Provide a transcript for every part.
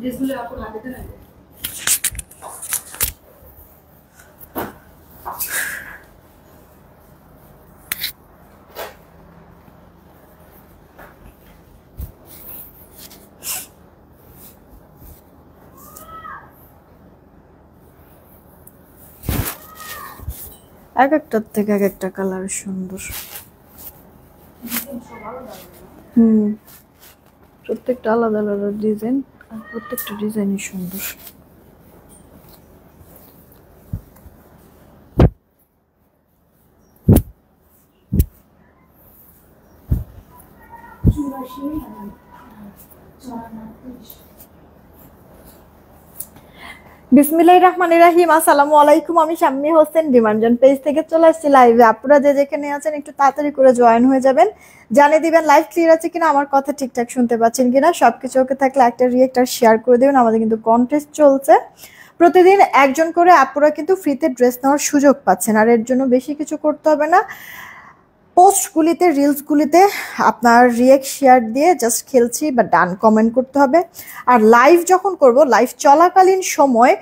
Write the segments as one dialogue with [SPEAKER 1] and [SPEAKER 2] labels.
[SPEAKER 1] ড্রেসগুলো আপুর হাতে না
[SPEAKER 2] এক একটার থেকে এক একটা কালার সুন্দর। প্রত্যেকটা আলাদা আলাদা ডিজাইন আর প্রত্যেকটা ডিজাইনই সুন্দর। বিসমিল্লাহির রহমানির রহিম। আসসালামু আলাইকুম। আমি শাম্মী হোসেন ডিমান্ডজন পেজ থেকে চলে আসছি লাইভে। আপনারা যে যেখানে আছেন একটু তাড়াতাড়ি করে জয়েন হয়ে যাবেন, জানিয়ে দিবেন লাইভ ক্লিয়ার আছে কিনা, আমার কথা ঠিকঠাক শুনতে পাচ্ছেন কিনা। সবকিছু ওকে থাকলে একটা রিয়েক্ট আর শেয়ার করে দেবেন। আমাদের কিন্তু কন্টেস্ট চলছে, প্রতিদিন একজন করে আপুরা কিন্তু ফ্রিতে ড্রেস নেওয়ার সুযোগ পাচ্ছেন। আর এর জন্য বেশি কিছু করতে হবে না, পোস্টগুলিতে রিলসগুলিতে আপনার রিয়েক্ট শেয়ার দিয়ে জাস্ট খেলছি বা ডান কমেন্ট করতে হবে। আর লাইভ যখন করব, লাইভ চলাকালীন সময়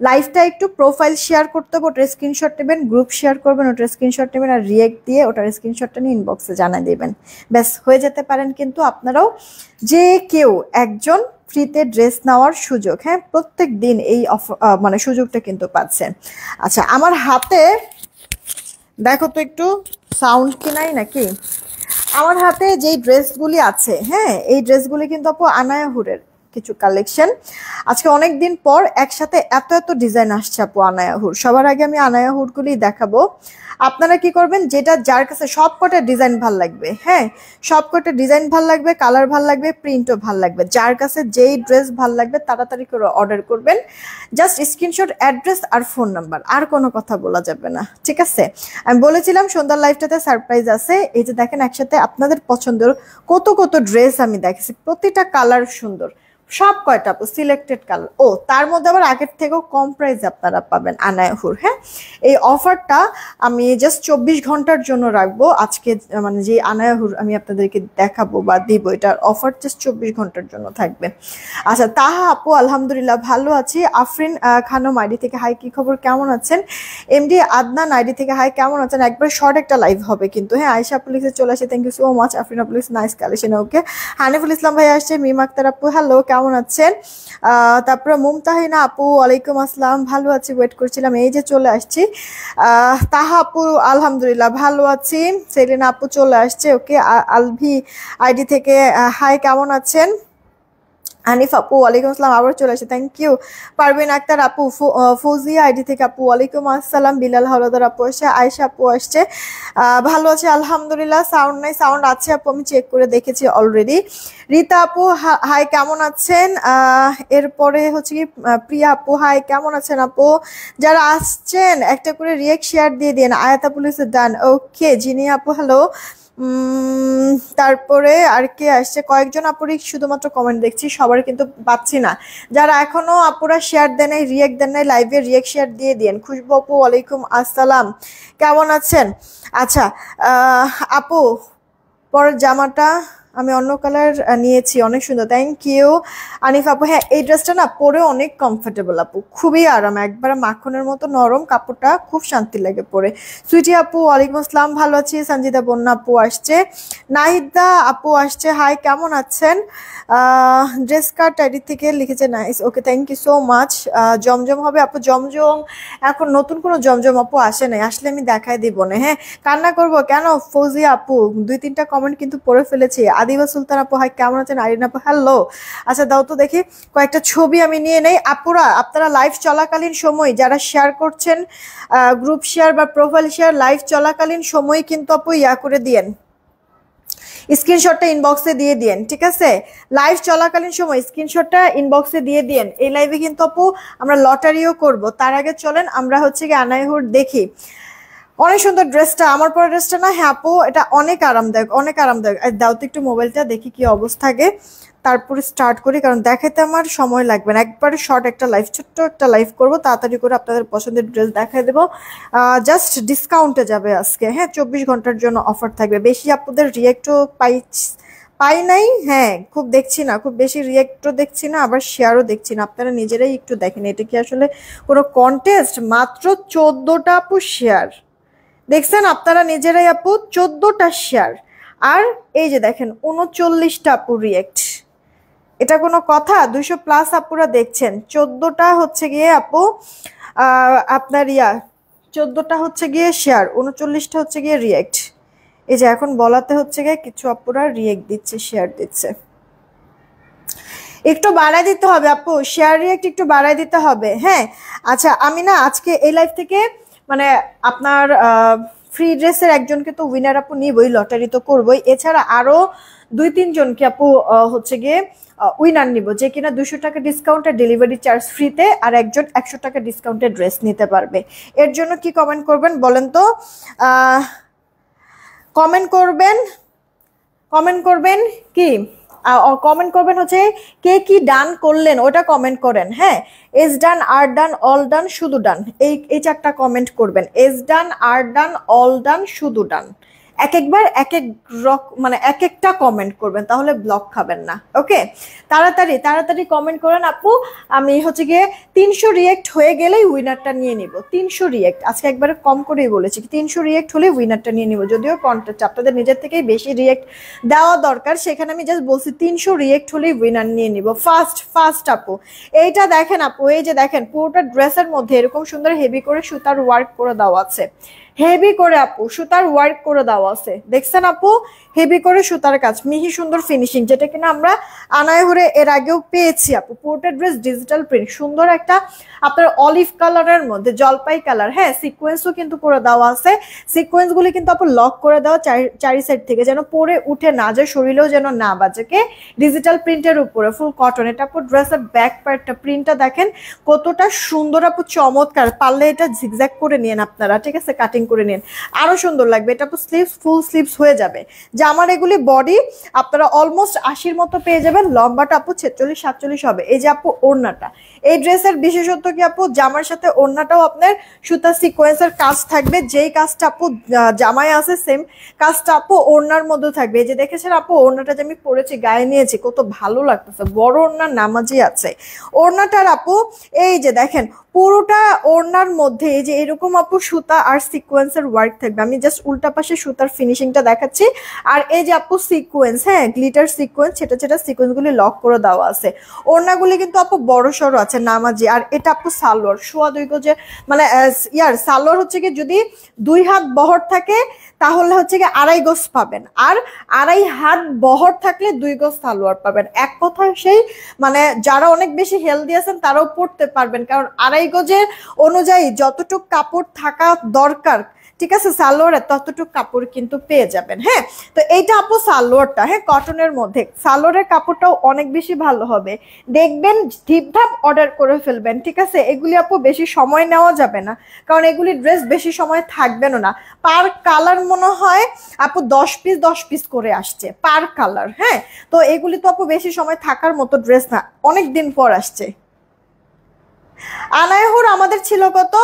[SPEAKER 2] লাইভটা একটু প্রোফাইল শেয়ার করতে হবে, ওটার স্ক্রিনশট নেবেন, গ্রুপ শেয়ার করবেন, ওটার স্ক্রিনশট নেবেন, আর রিয়েক্ট দিয়ে ওটার স্ক্রিনশটটা নিয়ে ইনবক্সে জানিয়ে দেবেন। ব্যাস হয়ে যেতে পারেন কিন্তু আপনারাও যে কেউ একজন ফ্রিতে ড্রেস নেওয়ার সুযোগ। হ্যাঁ, প্রত্যেক দিন এই মানে সুযোগটা কিন্তু পাচ্ছেন। আচ্ছা, আমার হাতে দেখো তো একটু সাউন্ড কি নাই নাকি। আমার হাতে যেই ড্রেসগুলি আছে, হ্যাঁ, এই ড্রেসগুলি কিন্তু আপু আনায়া হুরের কিছু কালেকশন। আজকে অনেক দিন পর একসাথে এত এত ডিজাইন আসছে আপু আনায়া হুর। সবার আগে আমি আনায়া হুরগুলি দেখাবো। আপনারা কি করবেন, যেটা যার কাছে সব কটা ডিজাইন ভাল লাগবে, হ্যাঁ, সব কটা ডিজাইন ভাল লাগবে, কালার ভাল লাগবে, প্রিন্টও ভাল লাগবে, যার কাছে যেই ড্রেস ভাল লাগবে তাড়াতাড়ি করে অর্ডার করবেন। জাস্ট স্ক্রিনশট, অ্যাড্রেস আর ফোন নাম্বার, আর কোনো কথা বলা যাবে না, ঠিক আছে। আমি বলেছিলাম সন্ধ্যার লাইফটাতে সারপ্রাইজ আছে। এই যে দেখেন একসাথে আপনাদের পছন্দের কত কত ড্রেস আমি দেখেছি, প্রতিটা কালার সুন্দর, সব কয়টা আপু সিলেক্টেড কালার। ও তার মধ্যে আবার আগের থেকেও কম প্রাইসে আপনারা পাবেন আনায়া হুর। হ্যাঁ, এই অফারটা আমি জাস্ট 24 ঘন্টার জন্য রাখবো। আজকে মানে যে আনায়া হুর আমি আপনাদেরকে দেখাবো বা দিব, এটার অফার জাস্ট 24 ঘন্টার জন্য থাকবে। আচ্ছা, তাহা আপু আলহামদুলিল্লাহ ভালো আছি। আফরিন খানম আইডি থেকে হাই, কি খবর, কেমন আছেন? এমডি আদনান আইডি থেকে হাই, কেমন আছেন? একবার শর্ট একটা লাইভ হবে কিন্তু। হ্যাঁ, আয়েশা আপু লিখে চলে আসে, thank you so much. Afrin আপু লিখে নাইস কালেকশন, ওকে। হানিফুল ইসলাম ভাই আসছে, মিম আক্তার আপু হ্যালো, কেমন আছেন? তারপরে মুমতাহিনা আপু ওয়ালাইকুম আসসালাম, ভালো আছি, ওয়েট করছিলাম, এই যে চলে আসছি। তাহা আপু আলহামদুলিল্লাহ ভালো আছি। সেলিনা আপু চলে আসছে, ওকে। আলভি আইডি থেকে হাই, কেমন আছেন? হানিফ আপু ওয়ালাইকুম আসসালাম, আবার চলে আসে, থ্যাংক ইউ। পারভিন আক্তার আপু, ফৌজিয়া আইডি থেকে আপু ওয়ালাইকুম আসসালাম। বিলাল হলদার আপু আসছে, আয়েশা আপু আসছে, ভালো আছে আলহামদুলিল্লাহ। সাউন্ড নাই, সাউন্ড আছে আপু, আমি চেক করে দেখেছি অলরেডি। রীতা আপু হাই, কেমন আছেন? এরপরে হচ্ছে কি প্রিয়া আপু হাই, কেমন আছেন আপু? যারা আসছেন একটা করে রিয়েক্ট শেয়ার দিয়ে দিন। আয়াত আপু লিখছে ডান, ওকে। জিনি আপু হ্যালো। তারপরে আর কে আসছে, কয়েকজন আপুরই শুধুমাত্র কমেন্ট দেখছি, সবার কিন্তু পাচ্ছি না। যারা এখনো আপুরা শেয়ার দেন নাই, রিয়েক্ট দেন নাই, লাইভে রিয়েক্ট শেয়ার দিয়ে দিন। খুশবু আপু ওয়ালাইকুম আসসালাম, কেমন আছেন? আচ্ছা আপু, পরের জামাটা আমি অন্য কালার নিয়েছি, অনেক সুন্দর, থ্যাংক ইউ। আনিফ আপু হ্যাঁ, এই ড্রেসটা না পরে অনেক কমফোর্টেবল আপু, খুবই আরাম, একবার মাখনের মতো নরম কাপড়টা, খুব শান্তি লাগে পরে। সুইটি আপু ওয়ালাইকুম আসসালাম, ভালো আছি। সঞ্জিদা বন্যা আপু আসছে, নাহিদা আপু আসছে, হাই, কেমন আছেন? ড্রেস কার্ড আইডি থেকে লিখেছে nice, okay, thank you so much. জমজম হবে আপু, জমজম এখন নতুন কোনো জমজম আপু আসে নাই, আসলে আমি দেখাই দিব না। হ্যাঁ, কান্না করবো কেন? ফৌজিয়া আপু 2-3টা কমেন্ট কিন্তু পড়ে ফেলেছি। আদিবা সুলতান আপু হাই, কেমন আছেন? আরিন আপু হ্যালো। আচ্ছা দাও তো দেখি কয়েকটা ছবি আমি নিয়ে নেই। আপুরা আপনারা লাইভ চলাকালীন সময় যারা শেয়ার করছেন, গ্রুপ শেয়ার বা প্রোফাইল শেয়ার, লাইভ চলাকালীন সময় কিন্তু আপু ইয়া করে দিয়েন, স্ক্রিনশটটা ইনবক্সে দিয়ে দিয়েন, ঠিক আছে? লাইভ চলাকালীন সময় স্ক্রিনশটটা ইনবক্সে দিয়ে দিয়েন। এই লাইভে কিন্তু আপু আমরা লটারিও করব, তার আগে চলেন আমরা হচ্ছে কি আনায়া হুর দেখি। অনেক সুন্দর ড্রেসটা, আমার পরে ড্রেসটা না, হ্যাঁ আপু এটা অনেক আরামদায়ক, অনেক আরামদায়ক। দাও তো একটু মোবাইলটা দেখি কি অবস্থা আগে, তারপরে স্টার্ট করি, কারণ দেখাতে আমার সময় লাগবে না। একবারে শর্ট একটা লাইভ, ছোট্ট একটা লাইভ করবো, তাড়াতাড়ি করে আপনাদের পছন্দের ড্রেস দেখাই দেবো। জাস্ট ডিসকাউন্টে যাবে আজকে। হ্যাঁ, 24 ঘন্টার জন্য অফার থাকবে। বেশি আপনাদের রিয়েক্টও পাই নাই। হ্যাঁ, খুব দেখছি না, খুব বেশি রিয়েক্টও দেখছি না, আবার শেয়ারও দেখছি না। আপনারা নিজেরাই একটু দেখেন, এটা কি আসলে কোনো কন্টেস্ট? মাত্র 14টা আপু শেয়ার, দেখছেন আপনারা নিজেরাই আপু, 14টা শেয়ার। আর এই যে দেখেন 39টা আপু রিয়েক্ট। এটা কোনো কথা? 200+ আপুরা দেখছেন, 14টা হচ্ছে গিয়ে আপু আপনার 14টা হচ্ছে গিয়ে শেয়ার, 39টা হচ্ছে গিয়ে রিয়েক্ট। এই যে এখন বলাতে হচ্ছে গিয়ে কিছু আপুরা রিয়েক্ট দিচ্ছে, শেয়ার দিচ্ছে। একটু বাড়ায় দিতে হবে আপু, শেয়ার রিয়েক্ট একটু বাড়ায় দিতে হবে। হ্যাঁ, আচ্ছা আমি না আজকে এই লাইভ থেকে মানে আপনার ফ্রি ড্রেসের একজনকে তো উইনার আপু নিবই, লটারি তো করবই, এছাড়া আরো 2-3 জনকে আপু হচ্ছে গিয়ে উইনার নিব, যে কিনা 200 টাকা ডিসকাউন্টে ডেলিভারি চার্জ ফ্রিতে, আর একজন 100 টাকা ডিসকাউন্টে ড্রেস নিতে পারবে। এর জন্য কি কমেন্ট করবেন বলেন তো? কমেন্ট করবেন, কমেন্ট করবেন কি কমেন্ট করবেন হচ্ছে কে কি ডান করলেন ওটা কমেন্ট করেন। হ্যাঁ, এস ডান, আর ডান, অল ডান, শুধু ডান, এই 4টা কমেন্ট করবেন। এস ডান, আর ডান, অল ডান, শুধু ডান, এক একবার এক এক মানে এক একটা কমেন্ট করবেন, তাহলে ব্লক খাবেন না। ওকে, তাড়াতাড়ি তাড়াতাড়ি কমেন্ট করেন আপু। আমি হচ্ছে গিয়ে 300 রিয়েক্ট হয়ে গেলেই উইনারটা নিয়ে নিব। 300 রিয়েক্ট আজকে একবারে কম করেই বলেছি, 300 রিয়েক্ট হলে উইনারটা নিয়ে নিব। যদিও কন্টেস্ট আপনাদের নিজের থেকেই বেশি রিয়েক্ট দেওয়া দরকার, সেখানে আমি জাস্ট বলছি 300 রিয়েক্ট হলেই উইনার নিয়ে নিব। ফার্স্ট আপু এইটা দেখেন আপু, এই যে দেখেন পুরোটা ড্রেসের মধ্যে এরকম সুন্দর হেভি করে সুতার ওয়ার্ক করে দেওয়া আছে, হেভি করে আপু সুতার ওয়ার্ক করে দেওয়া আছে, দেখছেন আপু? হেভি করে সুতার কাজ, মিহি সুন্দর ফিনিশিং, যেটা কিনা আমরা আনায়হরে এর আগেও পেয়েছি আপু। পুরোটা ড্রেস ডিজিটাল প্রিন্ট, সুন্দর একটা আপনার অলিভ কালারের মধ্যে জলপাই কালার। হ্যাঁ, সিকোয়েন্সও কিন্তু করে দেওয়া আছে, সিকোয়েন্সগুলি কিন্তু আপু লক করে দেওয়া চারি সাইড থেকে, যেন পরে উঠে না যায়, শরীরেও যেন না বাজেকে। ডিজিটাল প্রিন্টের উপরে ফুল কটন। এটা আপু ড্রেসের ব্যাক পার্টটা, প্রিন্টটা দেখেন কতটা সুন্দর আপু, চমৎকার। পারলে এটা ঝিকঝ্যাক করে নিন আপনারা, ঠিক আছে, কাটিং করে নিন, আরো সুন্দর লাগবে। এটা আপু স্লিভস, ফুল স্লিভস হয়ে যাবে। জামার এগুলি বডি আপনারা অলমোস্ট 80-র মতো পেয়ে যাবেন, লম্বাটা আপু 46-47 হবে। এই যে আপু ওড়নাটা, এই ড্রেসের বিশেষত্ব কি আপু, জামার সাথে ওড়নাটাও আপনার সুতা সিকোয়েন্সের কাজ থাকবে, যেই কাজটা আপু জামায় আছে সেম কাজটা আপু ওড়নার মধ্যে থাকবে। এই যে দেখেছেন আপু ওড়নাটা যে আমি পরেছি, গায়ে নিয়েছি, কত ভালো লাগতেছে, বড় ওড়নার নামাজি আছে ওড়নাটার আপু। এই যে দেখেন পুরোটা ওড়নার মধ্যে এই যে এরকম আপু সুতা আর সিকোয়েন্সের ওয়ার্ক থাকবে। আমি জাস্ট উল্টা পাশে সুতার ফিনিশিংটা দেখাচ্ছি। আর এই যে আপু সিকোয়েন্স, হ্যাঁ গ্লিটার সিকোয়েন্স, সেটা সিকোয়েন্সগুলি লক করে দেওয়া আছে। ওড়নাগুলি কিন্তু আপু বড় সড়ো আছে, নামাজি। আর এটা আপু সালোয়ার, সোয়া 2 গজে মানে সালোয়ার হচ্ছে কি, যদি 2 হাত বহর থাকে তাহলে হচ্ছে কি 2.5 গজ পাবেন, আর 2.5 হাত বহর থাকলে 2 গজ সালোয়ার পাবেন। এক কথায় সেই মানে যারা অনেক বেশি হেলদি আছেন তারাও পড়তে পারবেন, কারণ 2.5 গজের অনুযায়ী যতটুকু কাপড় থাকা দরকার, ঠিক আছে, সালোয়ারে ততটুকু কাপড় কিন্তু পেয়ে যাবেন। হ্যাঁ, তো এইটা আপু সালোয়ারটা, হ্যাঁ কটনের মধ্যে, সালোয়ারের কাপড়টাও অনেক বেশি ভালো হবে। দেখবেন ঢিপঢাপ অর্ডার করে ফেলবেন, ঠিক আছে। এগুলি আপু বেশি সময় নেওয়া যাবে না, কারণ এগুলি ড্রেস বেশি সময় থাকবেন না। পার কালার মনে হয় আপু 10 পিস করে আসছে পার কালার। হ্যাঁ, তো এগুলি তো আপু বেশি সময় থাকার মতো ড্রেস না, অনেক দিন পর আসছে। আনায়হুর আমাদের ছিল কত,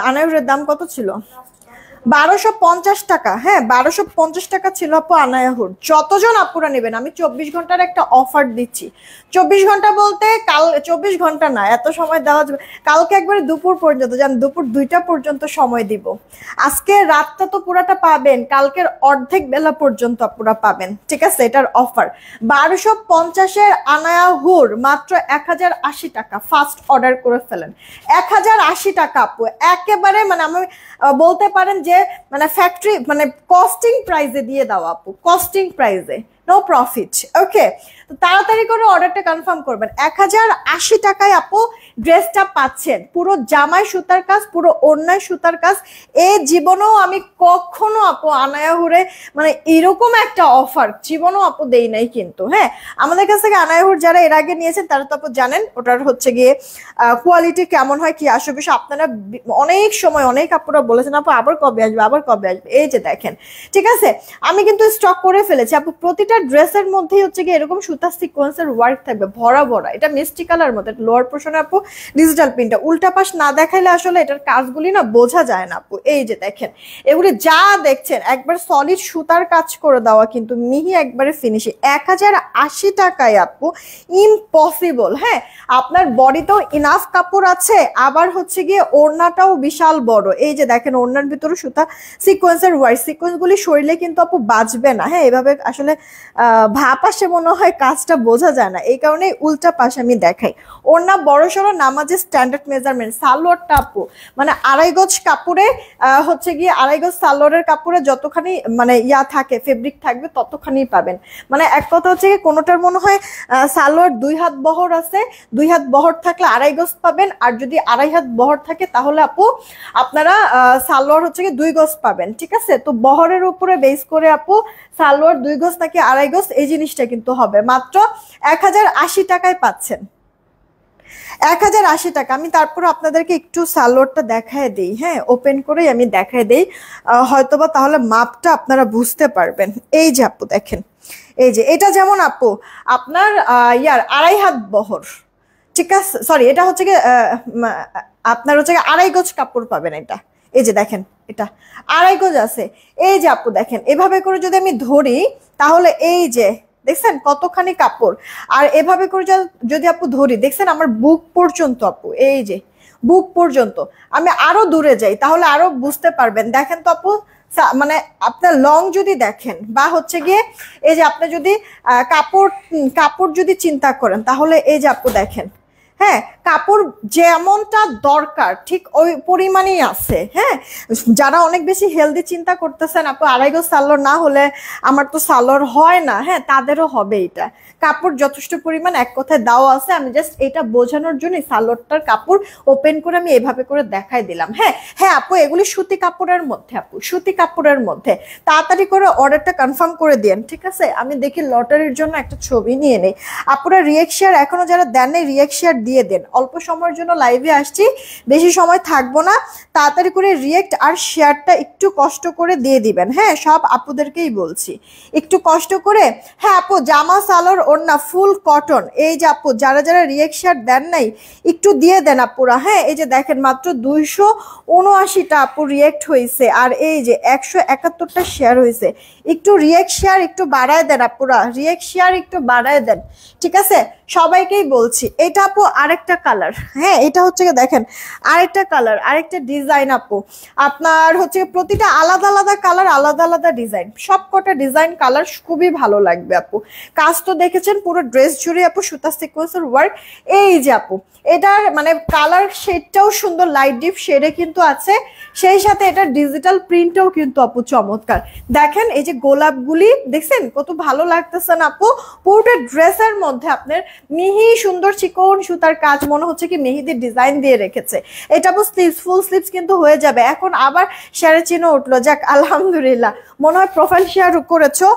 [SPEAKER 2] আনায়হুরের দাম কত ছিল? 1250 টাকা। হ্যাঁ, 1250 টাকা ছিল আপু আনায়াহুর। যতজন আপুরা নেবেন, আমি 24 ঘন্টার একটা অফার দিচ্ছি। 24 ঘন্টা বলতে কাল 24 ঘন্টা না, এত সময় দেওয়া যাবে, কালকে একবারে দুপুর পর্যন্ত, জান দুপুর 2টা পর্যন্ত সময় দিব। আজকে রাতটা তো পুরাটা পাবেন, কালকের অর্ধেক বেলা পর্যন্ত আপুরা পাবেন, ঠিক আছে। এটার অফার 1250-এর আনায়াহুর মাত্র 1080 টাকা। ফার্স্ট অর্ডার করে ফেলেন, 1080 টাকা আপু, একেবারে মানে আমি বলতে পারেন যে মানে ফ্যাক্টরি মানে কস্টিং প্রাইসে দিয়ে দাও আপু, কস্টিং প্রাইসে, নো প্রফিট। ওকে, তো তাড়াতাড়ি করে অর্ডারটা কনফার্ম করবেন। 1080 টাকায় আপু ড্রেসটা পাচ্ছেন, পুরো জামায় সুতার কাজ, পুরো ওড়নায় সুতার কাজ। এই জীবনেও আমি কখনো আপু আনায়াহুরে মানে এরকম একটা অফার জীবনেও আপু দেই নাই কিন্তু। হ্যাঁ, আমাদের কাছ থেকে আনায়াহুর যারা এর আগে নিয়েছেন তারা তো আপু জানেন ওটার হচ্ছে গিয়ে কোয়ালিটি কেমন হয়, কি আসবে। আপনারা অনেক সময় অনেক আপুরা বলেছেন আপু আবার কবে আসবে, আবার কবে আসবে। এই যে দেখেন, ঠিক আছে, আমি কিন্তু স্টক করে ফেলেছি আপু, প্রতিটা প্রতিটা ড্রেসের মধ্যেই হচ্ছে গিয়ে এরকম সুতা সিকোয়েন্সের ওয়ার্ক থাকবে ভরা ভরা। এটা মিষ্টি কালার মধ্যে, লোয়ার পোর্শনে আপু ডিজিটাল প্রিন্টটা, উল্টা পাশ না দেখাইলে আসলে এটার কাজগুলি না বোঝা যায় না আপু। এই যে দেখেন এগুলি যা দেখছেন একবার সলিড সুতার কাজ করে দেওয়া, কিন্তু মিহি একবারে ফিনিশিং। 1080 টাকায় আপু, ইম্পসিবল। হ্যাঁ, আপনার বডিতেও ইনাফ কাপড় আছে, আবার হচ্ছে গিয়ে ওড়নাটাও বিশাল বড়। এই যে দেখেন ওড়নার ভিতরে সুতা সিকোয়েন্সের ওয়ার্ক, সিকোয়েন্সগুলি শরীরে কিন্তু আপু বাজবে না। হ্যাঁ, এভাবে আসলে ভাব আসে মনে হয়, কাজটা বোঝা যায় না, এই কারণে উল্টা পাশ আমি দেখাই। ওড়না বড় সড়ো, নামাজের স্ট্যান্ডার্ড মেজারমেন্ট। সালোয়ারটা আপু মানে 2.5 গজ কাপড়ে হচ্ছে গিয়ে 2.5 গজ সালোয়ারের কাপড়ে যতখানি মানে থাকে ফেব্রিক থাকবে ততখানি পাবেন। মানে এক কথা হচ্ছে কোনোটার মনে হয় সালোয়ার 2 হাত বহর আছে, 2 হাত বহর থাকলে 2.5 গজ পাবেন, আর যদি 2.5 হাত বহর থাকে তাহলে আপু আপনারা সালোয়ার হচ্ছে 2 গজ পাবেন। ঠিক আছে, তো বহরের উপরে বেস করে আপু সালোয়ার 2 গজ নাকি 2.5 গজ এই জিনিসটা কিন্তু হবে। মাত্র 1080 টাকায় পাচ্ছেন, 1080 টাকা। আমি তারপর আপনাদেরকে একটু সালোয়ারটা দেখায় দিই। হ্যাঁ, ওপেন করেই আমি দেখায় দিই, হয়তোবা তাহলে মাপটা আপনারা বুঝতে পারবেন। এই যে আপু দেখেন, এই যে এটা যেমন আপু আপনার 2.5 হাত বহর, ঠিক আছে, সরি এটা হচ্ছে গিয়ে আপনার হচ্ছে 2.5 গজ কাপড় পাবেন এটা। এই যে দেখেন এটা 2.5 গজ আছে। এই যে আপু দেখেন এভাবে করে যদি আমি ধরি তাহলে এই যে দেখছেন কতখানি কাপড়, আর এভাবে করে যদি আপু ধরি দেখছেন আমার বুক পর্যন্ত আপু, এই যে বুক পর্যন্ত। আমি আরো দূরে যাই তাহলে আরো বুঝতে পারবেন। দেখেন তো আপু, মানে আপনার লং যদি দেখেন বা হচ্ছে গিয়ে এই যে আপনি যদি কাপড় যদি চিন্তা করেন তাহলে এই যে আপু দেখেন, হ্যাঁ কাপড় যেমনটা দরকার ঠিক ওই পরিমাণেই আছে। হ্যাঁ, যারা অনেক বেশি হেলদি চিন্তা করতেছেন আপু 2.5 গজ সালোয়ার না হলে আমার তো সালোয়ার হয় না, হ্যাঁ তাদেরও হবে। এটা কাপড় যথেষ্ট পরিমাণ এক কথায় দাও আছে, আমি জাস্ট এটা বোঝানোর জন্য সালোয়ারটার কাপড় ওপেন করে আমি এভাবে করে দেখাই দিলাম। হ্যাঁ হ্যাঁ আপু, এগুলি সুতি কাপড়ের মধ্যে আপু, সুতি কাপড়ের মধ্যে। তাড়াতাড়ি করে অর্ডারটা কনফার্ম করে দিন, ঠিক আছে। আমি দেখি লটারির জন্য একটা ছবি নিয়ে নেই। আপুরা রিয়েক্ট শেয়ার এখনো যারা দেন নাই রিয়েক্ট শেয়ার দিয়ে দেন। অল্প সময়ের জন্য লাইভে আসছি, বেশি সময় থাকবো না। তাড়াতাড়ি করে রিয়েক্ট আর শেয়ারটা একটু কষ্ট করে দিয়ে দিবেন। হ্যাঁ, সব আপুদেরকেই বলছি একটু কষ্ট করে। হ্যাঁ আপু, জামা সালোয়ার ওড়না ফুল কটন। এই যে আপু যারা যারা রিয়েক্ট শেয়ার দেন নাই একটু দিয়ে দেন আপুরা। হ্যাঁ, এই যে দেখেন মাত্র 279টা আপু রিয়েক্ট হয়েছে, আর এই যে 171টা শেয়ার হয়েছে। একটু রিয়েক্ট শেয়ার একটু বাড়ায় দেন আপুরা, রিয়েক্ট শেয়ার একটু বাড়ায় দেন, ঠিক আছে। সবাইকেই বলছি। এটা আপু আরেকটা কালার, হ্যাঁ এটা হচ্ছে দেখেন আরেকটা কালার, আরেকটা ডিজাইন আপু। আপনার হচ্ছে প্রতিটা আলাদা আলাদা কালার, আলাদা আলাদা ডিজাইন, সব কটা ডিজাইন কালার খুবই ভালো লাগবে আপু। কাজ তো দেখেছেন পুরো ড্রেস জুড়ে আপু সুতা সিকোয়েন্সের ওয়ার্ক। এই যে আপু এটার মানে কালার শেডটাও সুন্দর, লাইট ডিপ শেডে কিন্তু আছে, সেই সাথে এটা ডিজিটাল প্রিন্টও কিন্তু আপু চমৎকার। দেখেন এই যে গোলাপগুলি দেখছেন কত ভালো লাগতেছে না আপু। পুরোটা ড্রেসের মধ্যে আপনার মিহি সুন্দর চিকন সুতার কাজ, মনে হচ্ছে কি মেহেদির ডিজাইন দিয়ে রেখেছে। এটা আপু স্লিভস, ফুল স্লিভস কিন্তু হয়ে যাবে। এখন আবার শেয়ারে চিহ্ন উঠলো, যাক আলহামদুলিল্লাহ। মনে হয় প্রোফাইল শেয়ার করেছো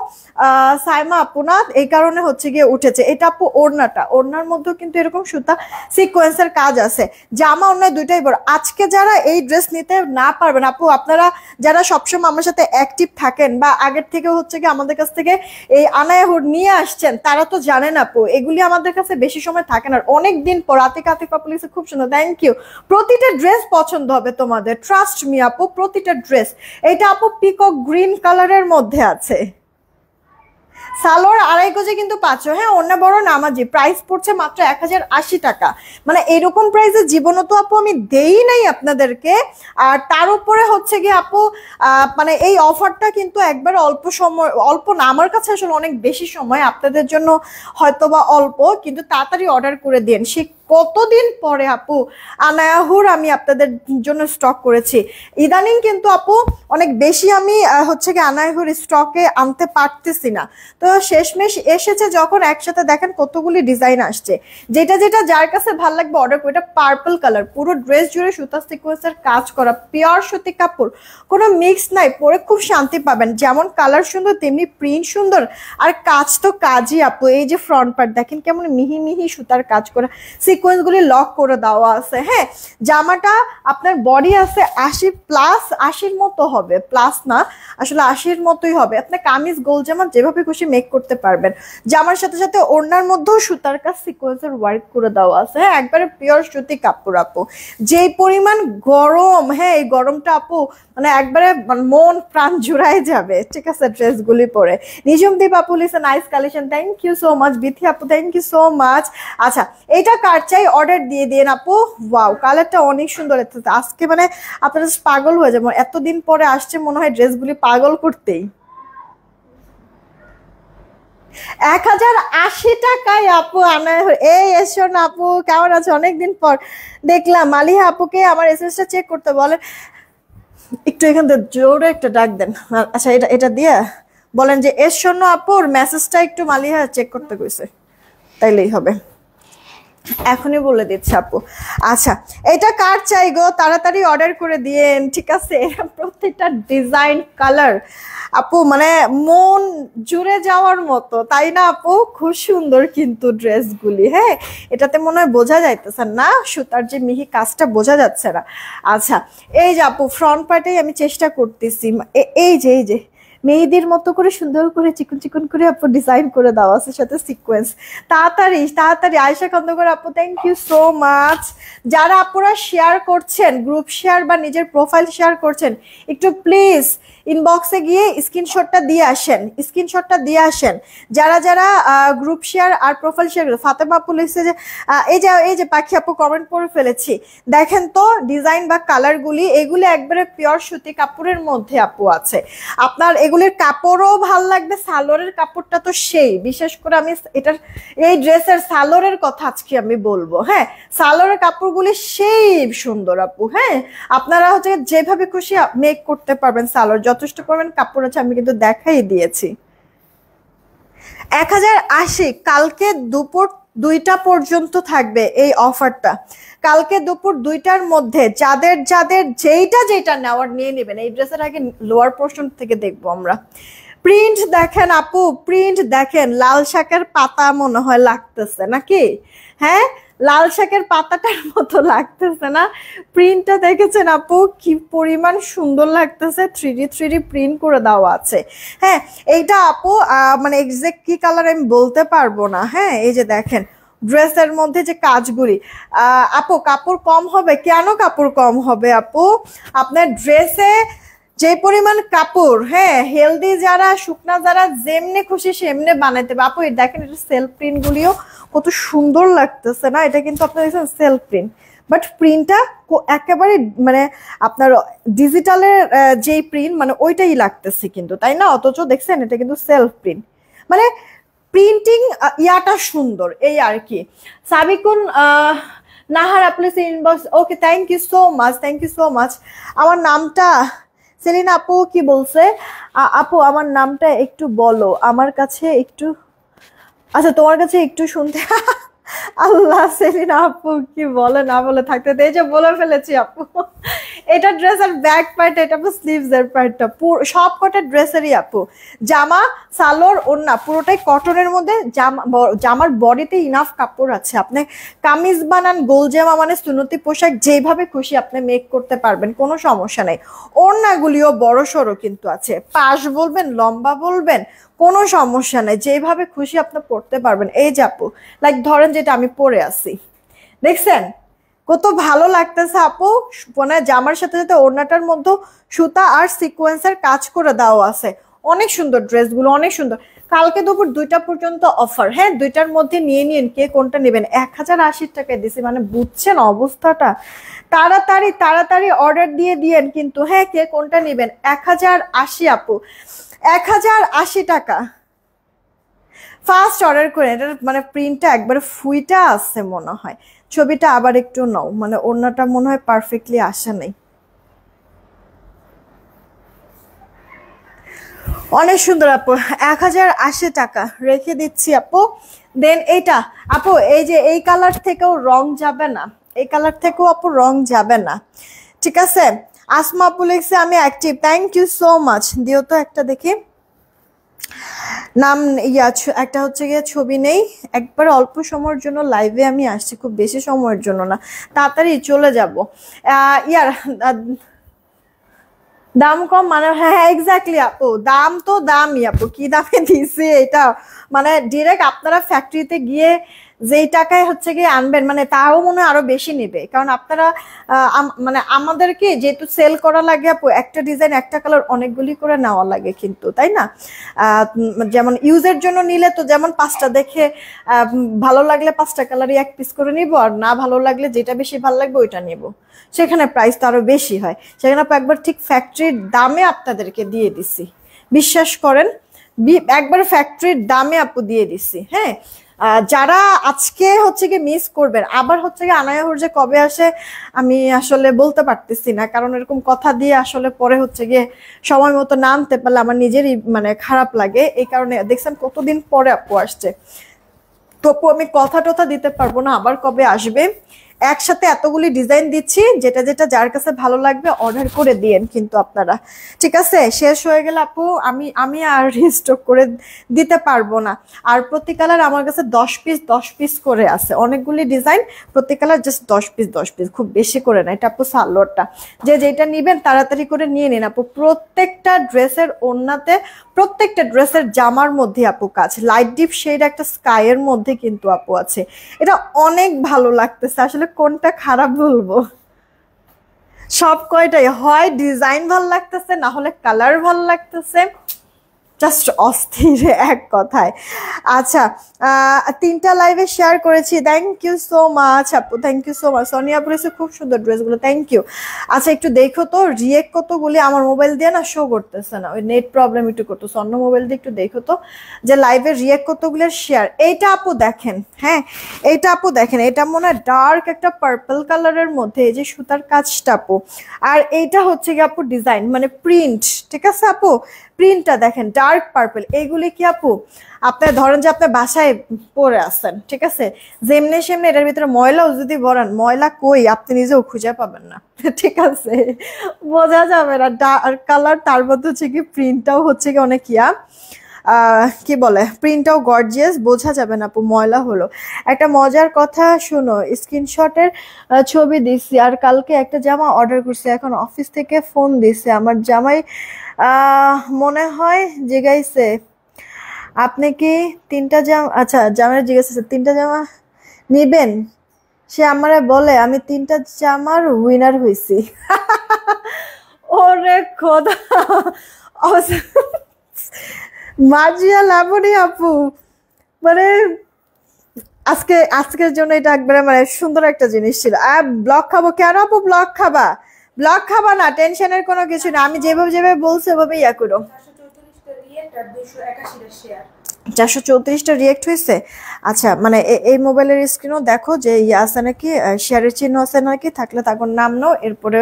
[SPEAKER 2] সাইমা আপু না, এই কারণে হচ্ছে গিয়ে উঠেছে। এটা আপু ওড়নাটা, ওড়নার মধ্যেও কিন্তু এরকম সুতা সিকোয়েন্সের কাজ আছে। জামা ওড়না দুইটাই বড়। আজকে যারা এই ড্রেস নিতে না পারবেন আপু, আপনারা যারা সবসময় আমার সাথে অ্যাক্টিভ থাকেন বা আগের থেকে হচ্ছে কি আমাদের কাছ থেকে এই আনায়াহুর নিয়ে আসছেন, তারা তো জানেন আপু এগুলি আমাদের কাছে বেশি সময় থাকে না। অনেক দিন পর আতিফা পুলিশ খুব সুন্দর, থ্যাংক ইউ। প্রতিটা ড্রেস পছন্দ হবে তোমাদের, ট্রাস্ট মি আপু, প্রতিটা ড্রেস। এটা আপু পিকক গ্রিন কালারের মধ্যে আছে, সালোয়ার 2.5 গজে কিন্তু পাচ্ছ। হ্যাঁ, অন্য বড় নামাজি, প্রাইস পড়ছে মাত্র 1080 টাকা। মানে এরকম প্রাইসে জীবনে তো আপু আমি দেই নাই আপনাদেরকে। আর তার উপরে হচ্ছে গিয়ে আপু মানে এই অফারটা কিন্তু একবার অল্প সময়, অল্প না আমার কাছে আসলে অনেক বেশি সময়, আপনাদের জন্য হয়তোবা অল্প, কিন্তু তাড়াতাড়ি অর্ডার করে দিন। সে কতদিন পরে আপু আনায়াহুর আমি আপনাদের জন্য স্টক করেছি। ইদানিং কিন্তু আপু অনেক বেশি আমি হচ্ছে কি আনায়াহুর স্টকে আনতে পারতেছি না, তো শেষমেশ এসেছে যখন একসাথে দেখেন কতগুলি ডিজাইন আসছে। যেটা যেটা যার কাছে ভালো লাগবে অর্ডার করে। এটা পার্পল কালার, পুরো ড্রেস জুড়ে সুতা সিকোয়েন্সের কাজ করা, পিওর সুতি কাপড়, কোনো মিক্স নাই, পরে খুব শান্তি পাবেন। যেমন কালার সুন্দর তেমনি প্রিন্ট সুন্দর, আর কাজ তো কাজই আপু। এই যে ফ্রন্ট পার্ট দেখেন কেমন মিহি মিহি সুতার কাজ করা, সিকোয়েন্স গুলি লক করে দেওয়া আছে। হ্যাঁ, জামাটা আপনার বডি আছে 80+, 80-র মতো হবে, প্লাস না আসলে 80-র মতোই হবে। আপনি কামিজ গোল জামা যেভাবে খুশি মেক করতে পারবেন। জামার সাথে সাথে ওড়নার মধ্যেও সুতার কাজ সিকোয়েন্সের ওয়ার্ক করে দেওয়া আছে। হ্যাঁ, একবারে পিওর সুতি কাপড় আপু। যেই পরিমাণ গরম, হ্যাঁ এই গরমটা আপু মানে একবারে মন প্রাণ জুড়াই যাবে, ঠিক আছে ড্রেসগুলি পরে। নিজম দীপ আপু লিসে nice collection, thank you so much. Bithi আপু থ্যাংক ইউ সো মাচ। আচ্ছা, এটা কার চাই অর্ডার দিয়ে দিন আপু। ওয়াও, কালারটা অনেক সুন্দর। আজকে মানে আপনারা পাগল হয়ে যাবেন, এতদিন পরে আসছে মনে হয় ড্রেসগুলি পাগল করতেই। 1080 টাকায় আপু এই এসো না আপু, কেমন আছে? অনেকদিন পর দেখলাম। মালিহা আপুকে আমার এসএসটা চেক করতে বলেন একটু, এখান থেকে জোরে একটা ডাক দেন। আচ্ছা, এটা এটা দিয়ে বলেন যে এসো না আপুর মেসেজটা একটু মালিহা চেক করতে কইছে, তাইলেই হবে। এখনই বলে দিচ্ছি আপু। আচ্ছা, এটা কার চাই গো, তাড়াতাড়ি অর্ডার করে দিয়েন, ঠিক আছে? প্রত্যেকটা ডিজাইন কালার আপু মানে মন জুড়ে যাওয়ার মতো, তাই না আপু? খুব সুন্দর কিন্তু ড্রেসগুলি। হ্যাঁ, এটাতে মনে হয় বোঝা যাইতেছে না, সুতার যে মিহি কাজটা বোঝা যাচ্ছে না। আচ্ছা, এই যে আপু ফ্রন্ট পার্টেই আমি চেষ্টা করতেছি, এই যে মেহেদির মতো করে সুন্দর করে চিকন চিকন করে আপু ডিজাইন করে দেওয়া আছে, সাথে সিকোয়েন্স। তাড়াতাড়ি তাড়াতাড়ি আয়েশা খন্দকার আপু থ্যাংক ইউ সো মাচ। যারা আপুরা শেয়ার করছেন, গ্রুপ শেয়ার বা নিজের প্রোফাইল শেয়ার করছেন, একটু প্লিজ ইনবক্সে গিয়ে স্ক্রিনশটটা দিয়ে আসেন, স্ক্রিনশটটা দিয়ে আসেন। যারা যারা গ্রুপ শেয়ার আর প্রোফাইল শেয়ার, ফাতেমা আপু লিখছে যে এই যে পাখি আপু কমেন্ট করে ফেলেছি, দেখেন তো ডিজাইন বা কালারগুলি, এগুলি একবারে পিওর সুতি কাপড়ের মধ্যে আপু আছে। আপনার এগুলির কাপড়ও ভাল লাগবে, সালোয়ারের কাপড়টা তো সেই, বিশেষ করে আমি এটার এই ড্রেসের সালোয়ারের কথা আজকে আমি বলবো। হ্যাঁ, সালোয়ারের কাপড়গুলি সেই সুন্দর আপু। হ্যাঁ, আপনারা হচ্ছে যেভাবে খুশি মেক করতে পারবেন, সালোয়ার যথেষ্ট পরিমাণ কাপড় আছে, আমি কিন্তু দেখাই দিয়েছি। 1080 কালকে দুপুর 2টা পর্যন্ত থাকবে এই অফারটা। কালকে দুপুর 2টার মধ্যে যাদের যাদের যেটা নেওয়ার নিয়ে নেবেন। এই ড্রেসের আগে লোয়ার পোর্শন থেকে দেখবো আমরা। প্রিন্ট দেখেন আপু, প্রিন্ট দেখেন, লাল শাকের পাতা মনে হয় লাগতেছে নাকি? হ্যাঁ, লাল শাকের পাতাটার মতো লাগতেছে না? প্রিন্টটা দেখেছেন আপু কি পরিমাণ সুন্দর লাগতেছে, 3D প্রিন্ট করে দেওয়া আছে। হ্যাঁ, এইটা আপু মানে এক্সাক্ট কি কালার আমি বলতে পারবো না। হ্যাঁ, এই যে দেখেন ড্রেসের মধ্যে যে কাজগুলি, আপু কাপড় কম হবে কেন? কাপড় কম হবে আপু, আপনার ড্রেসে যে পরিমাণ কাপড়, হ্যাঁ হেলদি যারা, শুকনা যারা, যেমনে খুশি সেমনে বানাইতে হবে আপু। দেখেন এটা সেলফ প্রিন্ট গুলিও কত সুন্দর লাগতেছে না? এটা কিন্তু আপনার দেখছেন সেলফ প্রিন্ট, বাট প্রিন্টটা একেবারে মানে আপনার ডিজিটালের যেই প্রিন্ট মানে ওইটাই লাগতেছে কিন্তু, তাই না? অথচ দেখছেন এটা কিন্তু সেলফ প্রিন্ট, মানে প্রিন্টিং ইয়াটা সুন্দর, এই আর কি। সাবিকুন নাহার আপনি inbox, okay thank you so much, thank you so much. আমার নামটা সেলিনা আপু কি বলছে? আপু আমার নামটা একটু বলো, আমার কাছে একটু, আচ্ছা তোমার কাছে একটু শুনতে। আল্লাহ, সেলিনা আপু কি বলে না বলে থাকতে, এই যে বলে ফেলেছি আপু। এটা ড্রেসের ব্যাক পার্ট, এটা আপু স্লিভস এর পার্টটা, সব কটা ড্রেসেরই আপু জামা, সালোয়ার, ওড়না পুরোটাই কটনের মধ্যে। জামার বডিতে ইনাফ কাপড় আছে, আপনি কামিজ বানান, গোল জামা মানে সুন্নতি পোশাক, যেভাবে খুশি আপনি মেক করতে পারবেন, কোনো সমস্যা নেই। ওড়নাগুলিও বড় সড়ো কিন্তু আছে, পাশ বলবেন লম্বা বলবেন কোনো সমস্যা নেই, যেভাবে খুশি আপনি পড়তে পারবেন। এই যে আপু লাইক ধরেন যেটা আমি পরে আছি, দেখছেন কত ভালো লাগতেছে আপু। মানে জামার সাথে সাথে ওড়নাটার মধ্যে সুতা আর সিকোয়েন্সের কাজ করে দেওয়া আছে, অনেক সুন্দর ড্রেসগুলো, অনেক সুন্দর। কালকে দুপুর 2টা পর্যন্ত অফার। হ্যাঁ, 2টার মধ্যে নিয়ে নিন, কে কোনটা নেবেন। 1080 টাকায় দিছি, মানে বুঝছেন অবস্থাটা? তাড়াতাড়ি তাড়াতাড়ি অর্ডার দিয়ে দিয়েন কিন্তু। হ্যাঁ, কে কোনটা নেবেন। 1080 আপু, 1080 টাকা ফার্স্ট অর্ডার করে। এটার মানে প্রিন্টটা একবারে ফুইটা আছে মনে হয়, ছবিটা আবার একটু নাও, মানে ওড়নাটা মনে হয় পারফেক্টলি আসে নাই। অনেক সুন্দর আপু, 1080 টাকা রেখে দিচ্ছি আপু। দেন এইটা আপু, এই যে এই কালার থেকেও রং যাবে না, এই কালার থেকেও আপু রং যাবে না, ঠিক আছে? আসমা আপু লিখছে আমি active, thank you so much. দিও তো একটা দেখি, নাম একটা হচ্ছে গিয়ে ছবি নেই, একবার অল্প সময়ের জন্য লাইভে আমি আসছি, খুব বেশি সময়ের জন্য না, তাড়াতাড়ি চলে যাব। ইয়ার দাম কম মানে, হ্যাঁ হ্যাঁ এক্স্যাক্টলি আপু, দাম তো দামই আপু, কি দামে দিছে এটা, মানে ডিরেক্ট আপনারা ফ্যাক্টরিতে গিয়ে যেই টাকায় হচ্ছে গিয়ে আনবেন, মানে তাও মনে হয় আরো বেশি নেবে, কারণ আপনারা মানে আমাদেরকে যেহেতু সেল করা লাগে আপু, একটা ডিজাইন একটা কালার অনেকগুলি করে নেওয়া লাগে কিন্তু, তাই না? যেমন ইউজের জন্য নিলে তো যেমন পাঁচটা দেখে ভালো লাগলে পাঁচটা কালারই এক পিস করে নিব, আর না ভালো লাগলে যেটা বেশি ভালো লাগবে ওইটা নিব, সেখানে প্রাইস তো আরো বেশি হয়। সেখানে আপু একবার ঠিক ফ্যাক্টরির দামে আপনাদেরকে দিয়ে দিছি, বিশ্বাস করেন, একবার ফ্যাক্টরির দামে আপু দিয়ে দিছি। হ্যাঁ, যারা আজকে হচ্ছে গিয়ে মিস করবেন, আবার হচ্ছে গিয়ে আনায়াহুর যে কবে আসে আমি আসলে বলতে পারতেছি না, কারণ এরকম কথা দিয়ে আসলে পরে হচ্ছে গিয়ে সময় মতো না আনতে পারলে আমার নিজেরই মানে খারাপ লাগে, এই কারণে দেখছেন কতদিন পরে আপু আসছে, তো আপু আমি কথা টথা দিতে পারবো না আবার কবে আসবে। একসাথে এতগুলি ডিজাইন দিচ্ছি, যেটা যেটা যার কাছে ভালো লাগবে অর্ডার করে দিয়েন কিন্তু আপনারা, ঠিক আছে? শেষ হয়ে গেলে আপু আমি আমি আর রিস্টক করে দিতে পারবো না। আর প্রতি কালার আমার কাছে 10 পিস করে আছে, অনেকগুলি ডিজাইন, প্রতি কালার জাস্ট 10 পিস, খুব বেশি করে না। এটা আপু সালোয়ারটা, যে যেটা নিবেন তাড়াতাড়ি করে নিয়ে নিন আপু। প্রত্যেকটা ড্রেসের ওড়নাতে, প্রত্যেকটা ড্রেসের জামার মধ্যে আপু কাজ, লাইট ডিপ শেড একটা স্কাইয়ের মধ্যে কিন্তু আপু আছে, এটা অনেক ভালো লাগতেছে, আসলে কোনটা খারাপ বলবো, সব কয়টাই হয় ডিজাইন ভাল লাগতেছে, না হলে কালার ভাল লাগতেছে, জাস্ট অস্থির এক কথায়। আচ্ছা, তিনটা লাইভে শেয়ার করেছি, থ্যাংক ইউ সো মাচ আপু, thank you so much. Sonia পরেছে খুব সুন্দর ড্রেসগুলো, থ্যাংক ইউ। আচ্ছা একটু দেখো তো রিয়েক্ট কতগুলি, আমার মোবাইল দিয়ে না শো করতেছে না, ওই নেট প্রবলেম একটু করতেছে, অন্য মোবাইল দিয়ে একটু দেখো তো যে লাইভে রিয়েক্ট কতগুলো শেয়ার। এইটা আপু দেখেন, হ্যাঁ এইটা আপু দেখেন, এটা মনে হয় ডার্ক একটা পার্পল কালারের মধ্যে, এই যে সুতার কাজটা আপু, আর এইটা হচ্ছে কি আপু ডিজাইন মানে প্রিন্ট, ঠিক আছে আপু? প্রিন্টটা দেখেন ডার্ক পার্পল, এইগুলি কি আপু আপনার ধরেন যে আপনার বাসায় পরে আসছেন, ঠিক আছে, যেমনি সেমনি এটার ভিতরে ময়লাও যদি ভরান, ময়লা কই আপনি নিজেও খুঁজে পাবেন না, ঠিক আছে, বোঝা যাবে না ডার্ক কালার, তার মধ্যে হচ্ছে কি প্রিন্টটাও হচ্ছে কি অনেক কি বলে, প্রিন্টটাও গর্জিয়াস, বোঝা যাবে না আপু ময়লা হলো। একটা মজার কথা শুনো, স্ক্রিনশটের ছবি দিছি, আর কালকে একটা জামা অর্ডার করছি, এখন অফিস থেকে ফোন দিছে আমার জামাই, মনে হয় জিগাইছে আপনি কি তিনটা জামা, আচ্ছা জামাই জিজ্ঞাসা তিনটা জামা নিবেন, সে আমারে বলে আমি তিনটা জামার উইনার হইছি। ওরে খোদা, মার্জিয়া লাবণী আপু, মানে আজকের জন্য এটা একবারে মানে সুন্দর একটা জিনিস ছিল। ব্লক খাবো কেন আপু, ব্লক খাবা, ব্লক খাবা না, টেনশনের কোনো কিছু না, আমি যেভাবে যেভাবে বলছি ওভাবে ইয়া করো। 434টা রিয়েক্ট হয়েছে, আচ্ছা মানে এই মোবাইলের স্ক্রিনও দেখো যে ইয়ে আছে নাকি, শেয়ারের চিহ্ন আছে নাকি, থাকলে তার নাম নাও, এরপরে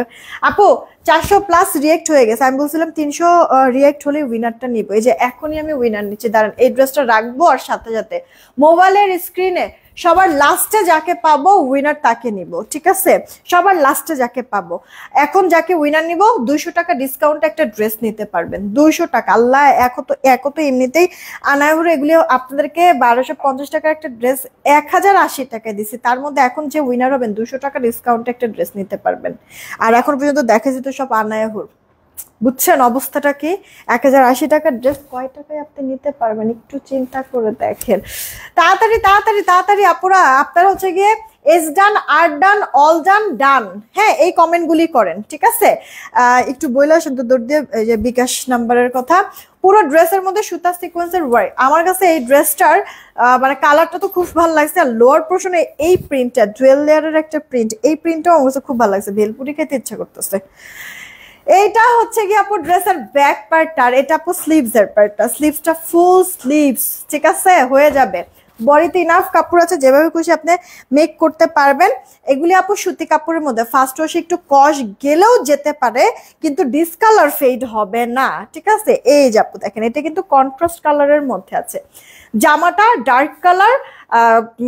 [SPEAKER 2] আপু 400+ রিয়েক্ট হয়ে গেছে, আমি বলছিলাম 300 রিয়েক্ট হলে উইনারটা নিবো, এই যে এখনই আমি উইনার নিচ্ছি, দাঁড়ান এই ড্রেসটা রাখবো, আর সাথে সাথে মোবাইলের স্ক্রিনে সবার লাস্টে যাকে পাবো উইনার তাকে নিব, ঠিক আছে, সবার লাস্টে যাকে পাবো, এখন যাকে উইনার নিব 200 টাকা ডিসকাউন্ট একটা ড্রেস নিতে পারবেন, 200 টাকা, আল্লাহ এখন তো এমনিতেই আনায়হুর এগুলি আপনাদেরকে 1250 টাকার একটা ড্রেস 1080 টাকায় দিছি, তার মধ্যে এখন যে উইনার হবেন 200 টাকা ডিসকাউন্টে একটা ড্রেস নিতে পারবেন, আর এখন পর্যন্ত দেখা যেত সব আনায়হুর, বুঝছেন অবস্থাটা কি? 1080 টাকার ড্রেস কয় টাকায় আপনি নিতে পারবেন একটু চিন্তা করে দেখেন। তাড়াতাড়ি তাড়াতাড়ি তাড়াতাড়ি আপুরা, আপনারা হচ্ছে গিয়ে এস ডান, আর ডান, অল ডান, ডান, হ্যাঁ এই কমেন্টগুলি করেন, ঠিক আছে? একটু বইলে আসেন তো দৌড় দিয়ে, যে বিকাশ নাম্বারের কথা। পুরো ড্রেসের মধ্যে সুতা সিকোয়েন্সের ওয়ার্ক, আমার কাছে এই ড্রেসটার মানে কালারটা তো খুব ভালো লাগছে, আর লোয়ার পোর্শনে এই প্রিন্টটা ডুয়েল লেয়ারের একটা প্রিন্ট, এই প্রিন্টটাও আমার কাছে খুব ভালো লাগছে, ভেলপুরি খেতে ইচ্ছা করতেছে। এইটা হচ্ছে কি আপু ড্রেসের ব্যাক পার্টটা, আর এটা আপু স্লিভস এর পার্টটা, স্লিভসটা ফুল স্লিভস, ঠিক আছে, হয়ে যাবে, বডিতে ইনাফ কাপড় আছে, যেভাবে খুশি আপনি মেক করতে পারবেন। এগুলি আপু সুতি কাপড়ের মধ্যে, ফার্স্ট ওয়াশে একটু কস গেলেও যেতে পারে, কিন্তু ডিসকালার ফেড হবে না, ঠিক আছে? এই যে আপু দেখেন, এটা কিন্তু কন্ট্রাস্ট কালারের মধ্যে আছে, জামাটা ডার্ক কালার,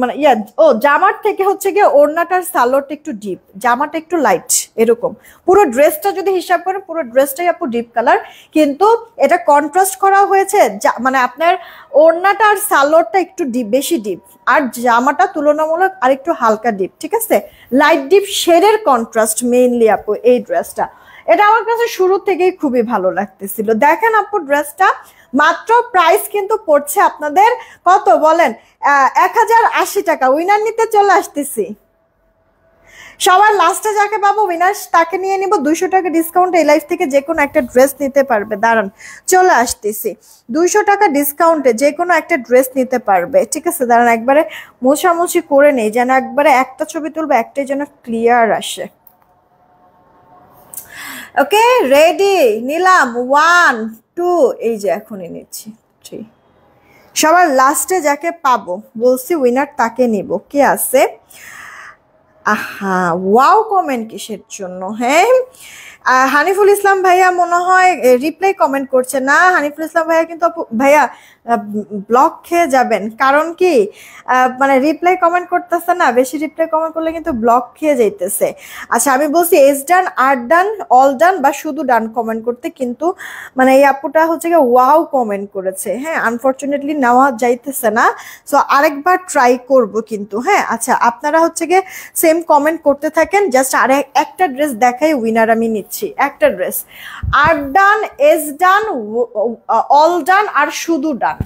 [SPEAKER 2] মানে জামার থেকে হচ্ছে গিয়ে ওড়নাটার সালোয়ারটা একটু ডিপ, জামাটা একটু লাইট, এরকম পুরো ড্রেসটা যদি হিসাব করেন পুরো ড্রেসটাই আপু ডিপ কালার, কিন্তু এটা কন্ট্রাস্ট করা হয়েছে মানে আপনার ওড়নাটা আর সালোয়ারটা একটু ডিপ, বেশি ডিপ, আর জামাটা তুলনামূলক আর একটু হালকা ডিপ, ঠিক আছে, লাইট ডিপ শেডের কন্ট্রাস্ট মেইনলি আপু এই ড্রেসটা। এটা আমার কাছে শুরু থেকেই খুবই ভালো লাগতেছিল। দেখেন আপু ড্রেসটা মাত্র প্রাইস কিন্তু পড়ছে আপনাদের কত বলেন, 1080 টাকা। উইনার নিতে চলে আসতেছি, সবার লাস্টে যাকে পাবো উইনার তাকে নিয়ে নিব 200 টাকা ডিসকাউন্ট। এই লাইফ থেকে যে কোনো একটা ড্রেস নিতে পারবে, দাঁড়ান চলে আসতেছি, 200 টাকা ডিসকাউন্টে যে কোনো একটা ড্রেস নিতে পারবে, ঠিক আছে। দাঁড়ান একবারে মোছামুছি করে নেই, যেন একবারে একটা ছবি তুলবে একটাই যেন ক্লিয়ার আসে। ওকে রেডি, নিলাম 1 2, এই যে এখনই নিচ্ছি 3। সবার লাস্টে যাকে পাবো বলছি উইনার তাকে নিব। কে আছে? আহা ওয়াও কমেন্ট কিসের জন্য? হ্যাঁ হানিফুল ইসলাম ভাইয়া মনে হয় রিপ্লাই কমেন্ট করছে না। হানিফুল ইসলাম ভাইয়া কিন্তু ভাইয়া ব্লক খেয়ে যাবেন, কারণ কি মানে রিপ্লাই কমেন্ট করতেছে না, বেশি রিপ্লাই কমেন্ট করলে কিন্তু ব্লক খেয়ে যাইতেছে। আচ্ছা আমি বলছি এস ডান, আর ডান, অল ডান বা শুধু ডান কমেন্ট করতে, কিন্তু মানে এই আপুটা হচ্ছে গিয়ে ওয়াও কমেন্ট করেছে। হ্যাঁ আনফরচুনেটলি নেওয়া যাইতেছে না, সো আরেকবার ট্রাই করব কিন্তু। হ্যাঁ আচ্ছা আপনারা হচ্ছে গিয়ে সেম কমেন্ট করতে থাকেন, জাস্ট আর একটা ড্রেস দেখাই উইনার আমি নিচ্ছি, একটা ড্রেস। আর ডান, এস ডান, অল ডান আর শুধু ডান,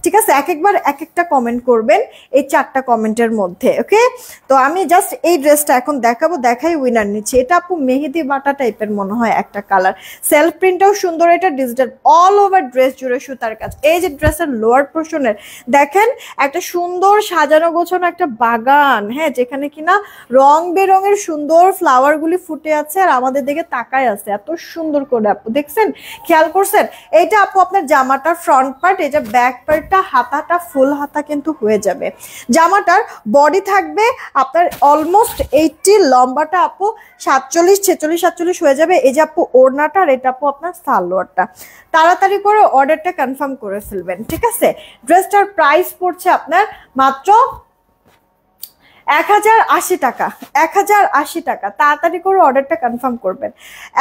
[SPEAKER 2] ঠিক আছে। একবার এক একটা কমেন্ট করবেন এই 4টা কমেন্টের মধ্যে। ওকে তো আমি জাস্ট এই ড্রেসটা এখন দেখাবো, দেখাই উইনার নিচ্ছি। এটা আপু মেহেদি বাটা টাইপের মনে হয় একটা কালার, সেলফ প্রিন্টটাও সুন্দর, এটা ডিজিটাল অল ওভার ড্রেস জুড়ে সুতার কাজ। এই যে ড্রেসের লোয়ার পোর্শনের দেখেন একটা সুন্দর সাজানো গোছানো একটা বাগান, হ্যাঁ যেখানে কিনা রং বেরঙের সুন্দর ফ্লাওয়ার গুলি ফুটে আছে আর আমাদের দিকে তাকায় আছে এত সুন্দর করে। আপু দেখছেন, খেয়াল করছেন? এইটা আপু আপনার জামাটার ফ্রন্ট পার্ট, এটা ব্যাক পার্টটা, হাতাটা ফুল হাতা কিন্তু হয়ে যাবে। জামাটার বডি থাকবে আপনার অলমোস্ট 80, লম্বাটা আপু 47 46 47 হয়ে যাবে। এই যে আপু ওড়নাটা, আর এটা আপু আপনার সালোয়ারটা। তাড়াতাড়ি করে অর্ডারটা কনফার্ম করে ফেলবেন, ঠিক আছে। ড্রেসটার প্রাইস পড়ছে আপনার মাত্র 1080 টাকা, 1080 টাকা। তাড়াতাড়ি করে অর্ডারটা কনফার্ম করবেন,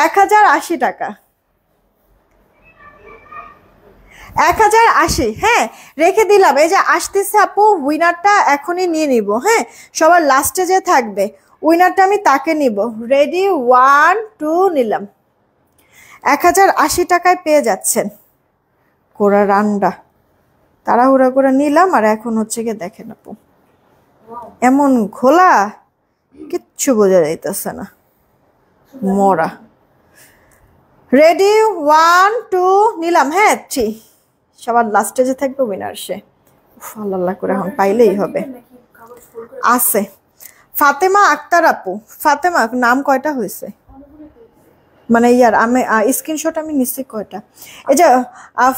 [SPEAKER 2] 1080 টাকা, 1080। হ্যাঁ রেখে দিলাম, এই যে আসতেছে আপু উইনারটা এখনই নিয়ে নিব। হ্যাঁ সবার লাস্টে যে থাকবে উইনারটা আমি তাকে নিব। রেডি 1 2, নিলাম। 1080 টাকায় পেয়ে যাচ্ছেন কোরা রান্ডা, তাড়াহুড়া করে নিলাম। আর এখন হচ্ছে গিয়ে দেখেন আপু এমন ঘোলা কিচ্ছু বোঝা যাইতেছে না, মরা। রেডি 1 2, নিলাম। হ্যাঁ 3, সবার লাস্টে যে থাকবে উইনার সে। আল্লাহ করে এখন পাইলেই হবে। আছে ফাতেমা আক্তার আপু, ফাতেমা নাম কয়টা হয়েছে মানে ইয়ার আমি স্ক্রিনশট আমি নিচ্ছি কয়টা। এই যে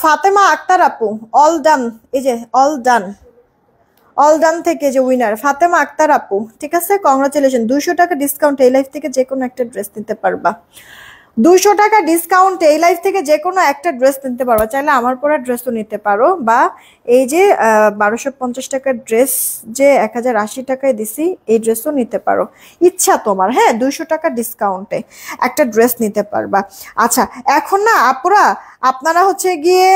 [SPEAKER 2] ফাতেমা আক্তার আপু অল ডান, এই যে অল ডান, অল ডান থেকে যে উইনার ফাতেমা আক্তার আপু, ঠিক আছে কংগ্রাচুলেশন। 200 টাকা ডিসকাউন্ট এই লাইফ থেকে যে কোনো একটা ড্রেস নিতে পারবা, 200 টাকা ডিসকাউন্ট এই লাইফ থেকে যে কোনো একটা ড্রেস নিতে পারো। চাইলে আমার পরা ড্রেসও নিতে পারো, বা এই যে 1250 টাকার ড্রেস যে 1080 টাকায় দিছি এই ড্রেসও নিতে পারো, ইচ্ছা তোমার। হ্যাঁ 200 টাকা ডিসকাউন্টে একটা ড্রেস নিতে পারবা। আচ্ছা এখন না আপুরা আপনারা হচ্ছে গিয়ে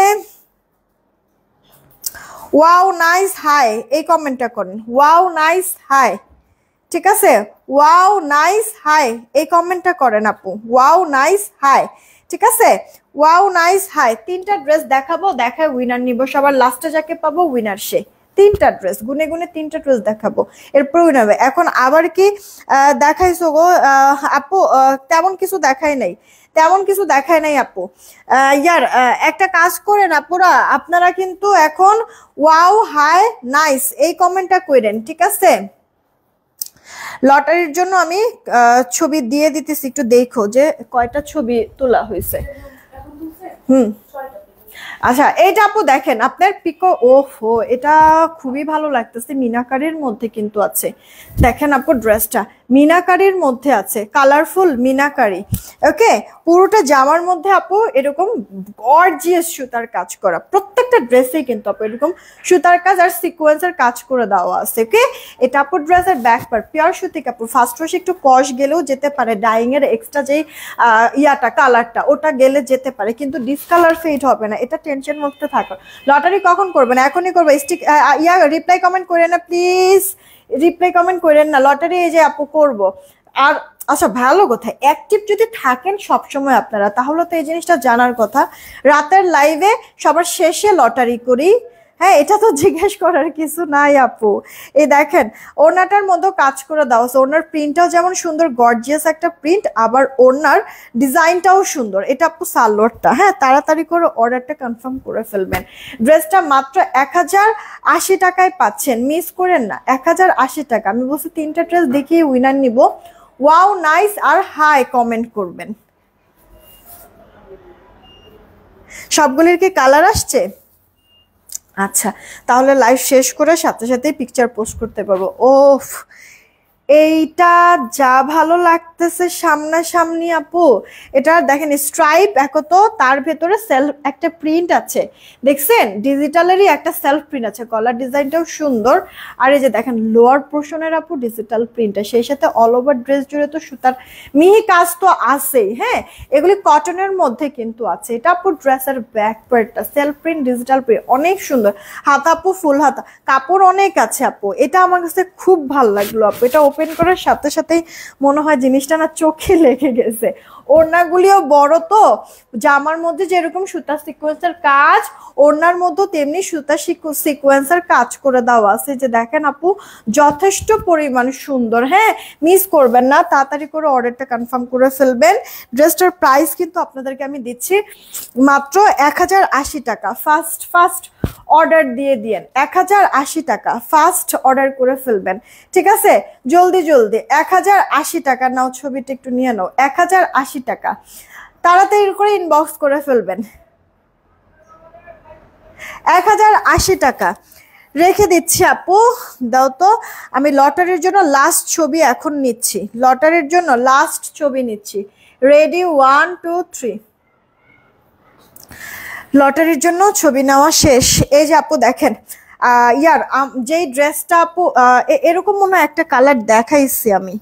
[SPEAKER 2] ওয়াও নাইস হাই এই কমেন্টটা করেন, ওয়াও নাইস হাই, ঠিক আছে। ওয়াও নাইস হাই এই কমেন্টটা করেন আপু, ওয়াও নাইস হাই, ঠিক আছে। Wow nice hi. 3টা ড্রেস দেখাবো, দেখায় উইনার নিব। সবার লাস্টে যাকে পাবো উইনার সে। 3টা ড্রেস গুনে গুনে 3টা ড্রেস দেখাবো, এরপর উইনার হবে। এখন আবার কি দেখাইছো গো আপু? তেমন কিছু দেখাই নাই, তেমন কিছু দেখায় নাই আপু। ইয়ার একটা কাজ করেন আপুরা, আপনারা কিন্তু এখন ওয়াও হাই নাইস এই কমেন্টটা করেন, ঠিক আছে। লটারির জন্য আমি ছবি দিয়ে দিতেছি, একটু দেখো যে কয়টা ছবি তোলা হয়েছে। আচ্ছা এইটা আপু দেখেন আপনার পিকো, ওহো এটা খুবই ভালো লাগতেছে, মিনাকারির মধ্যে কিন্তু আছে। দেখেন আপু ড্রেসটা মিনাকারির মধ্যে আছে, কালারফুল মিনাকারি। ওকে, পুরোটা জামার মধ্যে আপু এরকম গর্জিয়াস সুতার কাজ করা, প্রত্যেকটা ড্রেসে কিন্তু আপু এরকম সুতার কাজ আর সিকোয়েন্সের কাজ করে দেওয়া আছে। ওকে, এটা আপু ড্রেসের ব্যাক পার্ট পিওর সুতি কাপড়, ফার্স্ট ওয়াশ একটু কষ গেলেও যেতে পারে, ডাইং এর এক্সট্রা যেই ইয়াটা কালারটা ওটা গেলে যেতে পারে, কিন্তু ডিসকালার ফেড হবে না, এটা টেনশন মুক্ত থাকো। লটারি কখন করবেন? এখনই করবে। স্টিক রিপ্লাই কমেন্ট করেন না প্লিজ, রিপ্লাই কমেন্ট করেন না, লটারি এই যে আপু করব। আর আচ্ছা ভালো কথা, অ্যাক্টিভ যদি থাকেন সবসময় আপনারা, তাহলে তো এই জিনিসটা জানার কথা, রাতের লাইভে সবার শেষে লটারি করি। হ্যাঁ, এটা তো জিজ্ঞেস করার কিছু নাই আপু। এই দেখেন ওড়নাটার মধ্যেও কাজ করে দাও, ওড়নার প্রিন্টটাও যেমন সুন্দর, গর্জিয়াস একটা প্রিন্ট, আবার ওড়নার ডিজাইনটাও সুন্দর। এটা আপু সালোয়ারটা। হ্যাঁ, তাড়াতাড়ি করে অর্ডারটা কনফার্ম করে ফেলবেন। ড্রেসটা মাত্র 1080 টাকায় পাচ্ছেন, মিস করেন না। 1080 টাকা। আমি বলছি 3টা ড্রেস দেখিয়ে উইনার নিব। ওয়াও নাইস আর হাই কমেন্ট করবেন। সবগুলির কি কালার আসছে? আচ্ছা, তাহলে লাইভ শেষ করে সাথে সাথে পিকচার পোস্ট করতে পারবো। ওফ, এইটা যা ভালো লাগতেছে সামনাসামনি আপু। এটা দেখেন স্ট্রাইপ একত, তার ভেতরে সেলফ একটা প্রিন্ট আছে, দেখছেন ডিজিটালেরই একটা সেলফ প্রিন্ট আছে, গলার ডিজাইনটাও সুন্দর। আর এই যে দেখেন লোয়ার পোর্শনের আপু ডিজিটাল প্রিন্টটা, সেই সাথে অল ওভার ড্রেস জুড়ে তো সুতার মিহি কাজ তো আছেই। হ্যাঁ, এগুলি কটনের মধ্যে কিন্তু আছে। এটা আপু ড্রেসের ব্যাক পার্টটা সেলফ প্রিন্ট, ডিজিটাল প্রিন্ট, অনেক সুন্দর। হাতা আপু ফুল হাতা, কাপড় অনেক আছে আপু। এটা আমার কাছে খুব ভালো লাগলো আপু। এটা ওপেন করার সাথে সাথেই মনে হয় জিনিসটা না চোখে লেগে গেছে। ওড়নাগুলিও বড় তো, জামার মধ্যে যেরকম সুতা সিকোয়েন্সের কাজ, ওড়নার মধ্যে তেমনি সুতা সিকোয়েন্সের কাজ করে দেওয়া আছে। যে দেখেন আপু যথেষ্ট পরিমাণ সুন্দর। হ্যাঁ, মিস করবেন না, তাড়াতাড়ি করে অর্ডারটা কনফার্ম করে ফেলবেন। ড্রেসটার প্রাইস কিন্তু আপনাদেরকে আমি দিচ্ছি মাত্র 1080 টাকা। ফার্স্ট অর্ডার দিয়ে দিয়েন, 1080 টাকা ফার্স্ট অর্ডার করে ফেলবেন। ঠিক আছে, জলদি 1080 টাকা নাও, ছবিটা একটু নিয়ে নাও। 1080 টাকা, তাড়াতাড়ি করে ইনবক্স করে ফেলবেন। 1080 টাকা রেখে দিচ্ছি আপু, দাও তো। আমি লটারির জন্য লাস্ট ছবি এখন নিচ্ছি, লটারির জন্য লাস্ট ছবি নিচ্ছি। রেডি, 1 2 3। লটারির জন্য ছবি নেওয়া শেষ। এই যে আপু দেখেন, যেই ড্রেসটা আপু এরকম মনে হয় একটা কালার দেখাইছি আমি।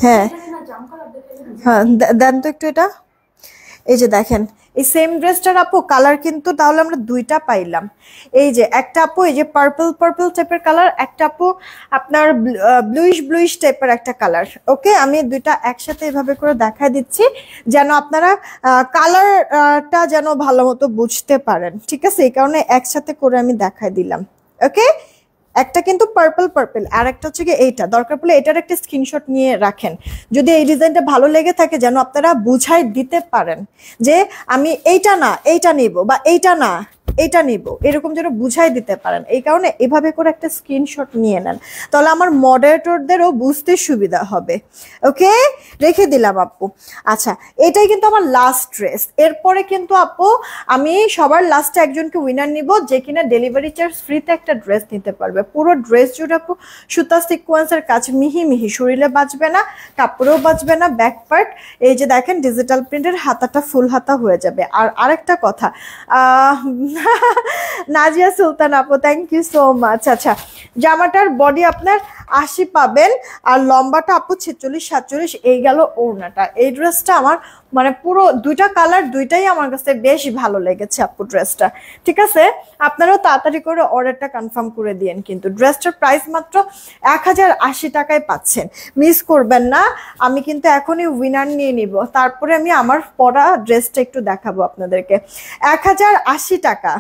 [SPEAKER 2] হ্যাঁ হ্যাঁ, দেন তো একটু এটা। এই যে দেখেন এই সেম ড্রেসটার আপু কালার কিন্তু তাহলে আমরা দুইটা পাইলাম। এই যে একটা আপু এই যে পার্পল টাইপের কালার, একটা আপু আপনার ব্লুইশ টাইপের একটা কালার। ওকে, আমি দুইটা একসাথে এভাবে করে দেখাই দিচ্ছি যেন আপনারা কালারটা যেন ভালো মতো বুঝতে পারেন। ঠিক আছে, এই কারণে একসাথে করে আমি দেখাই দিলাম। ওকে, একটা কিন্তু পার্পল আর একটা হচ্ছে কি এইটা। দরকার পড়লে এটার একটা স্ক্রিনশট নিয়ে রাখেন, যদি এই ডিজাইনটা ভালো লেগে থাকে যেন আপনারা বুঝাই দিতে পারেন যে আমি এইটা না এইটা নিব, বা এইটা না এটা নিব, এরকম যেন বুঝাই দিতে পারেন। এই কারণে এভাবে করে একটা স্ক্রিনশট নিয়ে নেন, তাহলে আমার মডারেটরদেরও বুঝতে সুবিধা হবে। ওকে, রেখে দিলাম আপু। আচ্ছা, এটাই কিন্তু আমার লাস্ট ড্রেস। এরপরে কিন্তু আপু আমি সবার লাস্টে একজনকে উইনার নিব যে কিনা ডেলিভারি চার্জ ফ্রিতে একটা ড্রেস নিতে পারবে। পুরো ড্রেস জুড়ে আপু সুতা সিকোয়েন্সের কাজ মিহি, শরীরে বাজবে না, কাপড়েও বাজবে না। ব্যাক পার্ট এই যে দেখেন ডিজিটাল প্রিন্টের, হাতাটা ফুল হাতা হয়ে যাবে। আর আরেকটা কথা, নাজিয়া সুলতান আপু থ্যাংক ইউ সো মাচ। আচ্ছা, জামাটার বডি আপনার 80 পাবেন, আর লম্বাটা আপু 46-47। এই গেল ওড়নাটা। এই ড্রেসটা আমার মানে পুরো দুইটা কালার দুইটাই আমার কাছে বেশ ভালো লেগেছে আপু ড্রেসটা। ঠিক আছে, আপনারাও তাড়াতাড়ি করে অর্ডারটা কনফার্ম করে দিয়েন। কিন্তু ড্রেসটার প্রাইস মাত্র 1080 টাকায় পাচ্ছেন, মিস করবেন না। আমি কিন্তু এখনই উইনার নিয়ে নিব, তারপরে আমি আমার পরা ড্রেসটা একটু দেখাবো আপনাদেরকে। 1080 টাকা।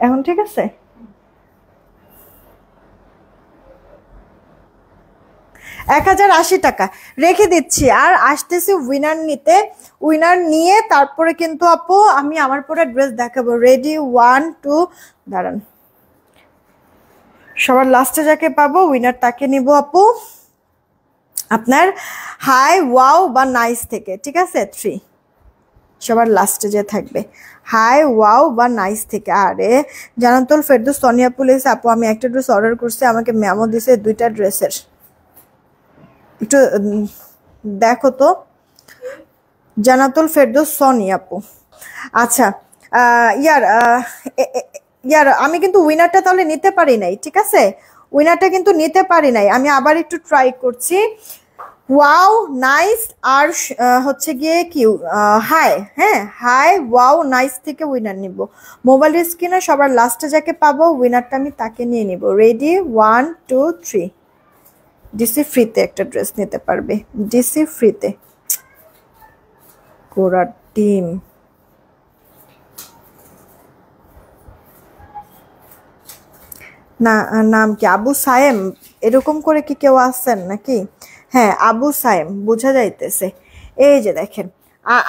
[SPEAKER 2] এখন ঠিক আছে, 1080 টাকা রেখে দিচ্ছি। আর আসতেছি উইনার নিতে, উইনার নিয়ে তারপরে কিন্তু আপু আমি আমার পরে ড্রেস দেখাবো। রেডি, 1 2, দাঁড়ান, সবার লাস্টে যাকে পাবো উইনার তাকে নিব আপু আপনার হাই ওয়াও বা নাইস থেকে। ঠিক আছে, 3 সবার লাস্টে যে থাকবে হাই ওয়াও বা নাইস থেকে। আরে জানাতুল ফেরদৌস সোনিয়া পুলিশ আপু, আমি একটা ড্রেস অর্ডার করছি, আমাকে মেমো দিছে 2টা ড্রেসের, একটু দেখো তো। জানাতুল ফেরদৌস সোনি আপু। আচ্ছা ইয়ার ইয়ার আমি কিন্তু উইনারটা তাহলে নিতে পারি নাই, ঠিক আছে, উইনারটা কিন্তু নিতে পারি নাই। আমি আবার একটু ট্রাই করছি। ওয়াও নাইস আর হচ্ছে গিয়ে কি হাই, হ্যাঁ হাই ওয়াও নাইস থেকে উইনার নিব। মোবাইল স্ক্রিনে সবার লাস্টে যাকে পাবো উইনারটা আমি তাকে নিয়ে নিব। রেডি 1 2 3। ডিসি ফ্রিতে একটা ড্রেস নিতে পারবে, ডিসি ফ্রিতে। কোরার টিম না, নাম কি আবু সায়েম, এরকম করে কি কেউ আসছেন নাকি? হ্যাঁ আবু সায়েম বোঝা যাইতেছে। এই যে দেখেন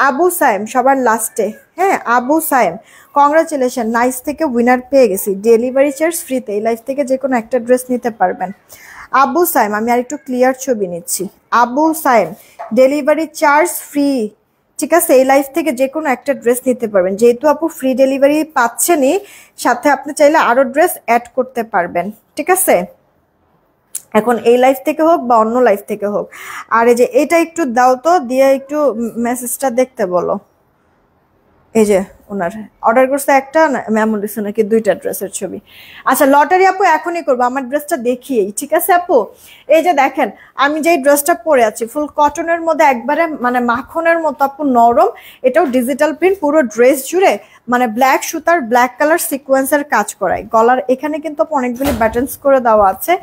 [SPEAKER 2] আবু সায়েম সবার লাস্টে, হ্যাঁ আবু সায়েম কংগ্রাচুলেশন, নাইস থেকে উইনার পেয়ে গেছি। ডেলিভারি চার্জ ফ্রিতে, এই লাইফ থেকে যে কোনো একটা ড্রেস নিতে পারবেন। আবু সায়েম, আমি আর একটু ক্লিয়ার ছবি নিচ্ছি। Abu Sayem delivery charge free, ঠিক আছে, এই লাইফ থেকে যে কোনো একটা ড্রেস নিতে পারবেন। যেহেতু আপু ফ্রি ডেলিভারি পাচ্ছেনই, সাথে আপনি চাইলে আরো ড্রেস অ্যাড করতে পারবেন, ঠিক আছে, এখন এই লাইফ থেকে হোক বা অন্য লাইফ থেকে হোক। আর এই যে এটা একটু দাও তো, দিয়ে একটু মেসেজটা দেখতে বলো। এই যে ওনার অর্ডার করছে একটা, ম্যামও দিচ্ছে নাকি 2টা ড্রেসের ছবি। আচ্ছা লটারি আপু এখনই করবো, আমার ড্রেসটা দেখিয়েই, ঠিক আছে আপু। এই যে দেখেন আমি যেই ড্রেসটা পরে আছি ফুল কটনের মধ্যে, একবারে মানে মাখনের মতো আপু, নরম, এটাও ডিজিটাল প্রিন্ট পুরো ড্রেস জুড়ে, মানে ব্ল্যাক সুতার ব্ল্যাক কালার সিকোয়েন্সের কাজ করায়। গলার এখানে কিন্তু অনেকগুলি ব্যাটনস করে দেওয়া আছে,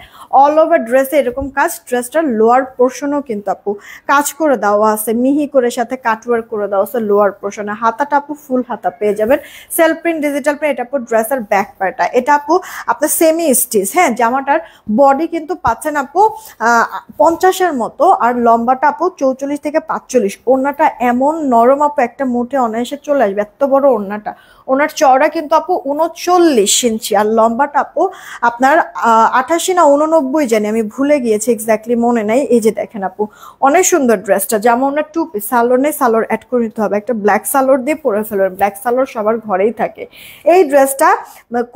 [SPEAKER 2] অল ওভার ড্রেসে এরকম কাজ। ড্রেসটার লোয়ার পোর্শনও কিন্তু আপু কাজ করে দেওয়া আছে, মিহি করে, সাথে কাটওয়ার্ক করে দেওয়া আছে লোয়ার পোর্শনে। হাতাটা আপু ফুল হাতা পেয়ে যাবেন, সেলফ প্রিন্ট ডিজিটাল প্রিন্ট। এটা আপু ড্রেসের ব্যাক পার্টটা, এটা আপু আপনার সেমি স্টিচ, হ্যাঁ জামাটার বডি কিন্তু পাচ্ছেন আপু 50-এর মতো, আর লম্বাটা আপু 44 থেকে 45। ওড়নাটা এমন নরম আপু, একটা মোটে অনায়াসে চলে আসবে, এত বড় ওড়নাটা। ওনার চওড়া কিন্তু আপু 39 ইঞ্চি, আর লম্বাটা আপু আপনার 88 না 89 জানি, আমি ভুলে গিয়েছি, এক্স্যাক্টলি মনে নাই। এই যে দেখেন আপু অনেক সুন্দর ড্রেসটা, যেমন ওনার 2 পিস, সালোয়ার নেই, সালোয়ার অ্যাড করে নিতে হবে, একটা ব্ল্যাক সালোয়ার দিয়ে পরে ফেলবেন, ব্ল্যাক সালোয়ার সবার ঘরেই থাকে। এই ড্রেসটা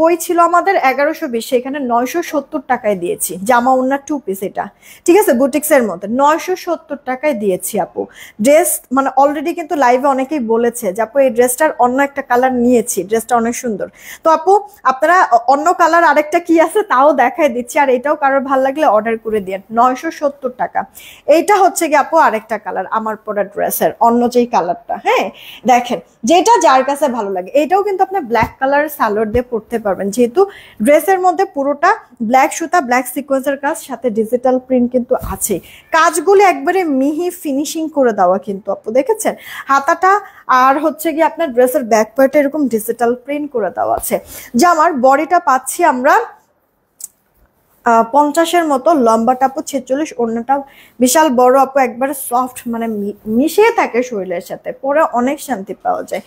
[SPEAKER 2] কই ছিল আমাদের 1120, সেখানে 970 টাকায় দিয়েছি। জামা ওনার 2 পিস, এটা ঠিক আছে বুটিক্সের মধ্যে 970 টাকায় দিয়েছি আপু। ড্রেস মানে অলরেডি কিন্তু লাইভে অনেকেই বলেছে যে আপু এই ড্রেসটার অন্য একটা কালার নিয়েছি, ড্রেসটা অনেক সুন্দর। তো আপু আপনারা অন্য কালার আরেকটা কি আছে তাও দেখাই দিচ্ছি, আর এটাও কারোর ভালো লাগলে অর্ডার করে দিন। 970 টাকা। এইটা হচ্ছে কি আপু আরেকটা কালার আমার পরা ড্রেসের অন্য যেই কালারটা, হ্যাঁ দেখেন যেটা যার কাছে ভালো লাগে। এটাও কিন্তু আপনি ব্ল্যাক কালার সালোয়ার দিয়ে পরতে পারবেন, যেহেতু ড্রেসের মধ্যে পুরোটা ব্ল্যাক সুতা ব্ল্যাক সিকোয়েন্সের কাজ, সাথে ডিজিটাল প্রিন্ট কিন্তু আছে। কাজগুলো একবারে মিহি ফিনিশিং করে দেওয়া কিন্তু আপু, দেখেছেন হাতাটা আর হচ্ছে কি আপনার ড্রেসের ব্যাক পার্টে এরকম ডিজিটাল প্রিন্ট করে দেওয়া আছে। জামার বডিটা পাচ্ছি আমরা 50-এর মতো, লম্বাটা আপু 46, ওড়নাটা বিশাল বড় আপু, একবারে সফট, মানে মিশিয়ে থাকে শরীরের সাথে, পরে অনেক শান্তি পাওয়া যায়।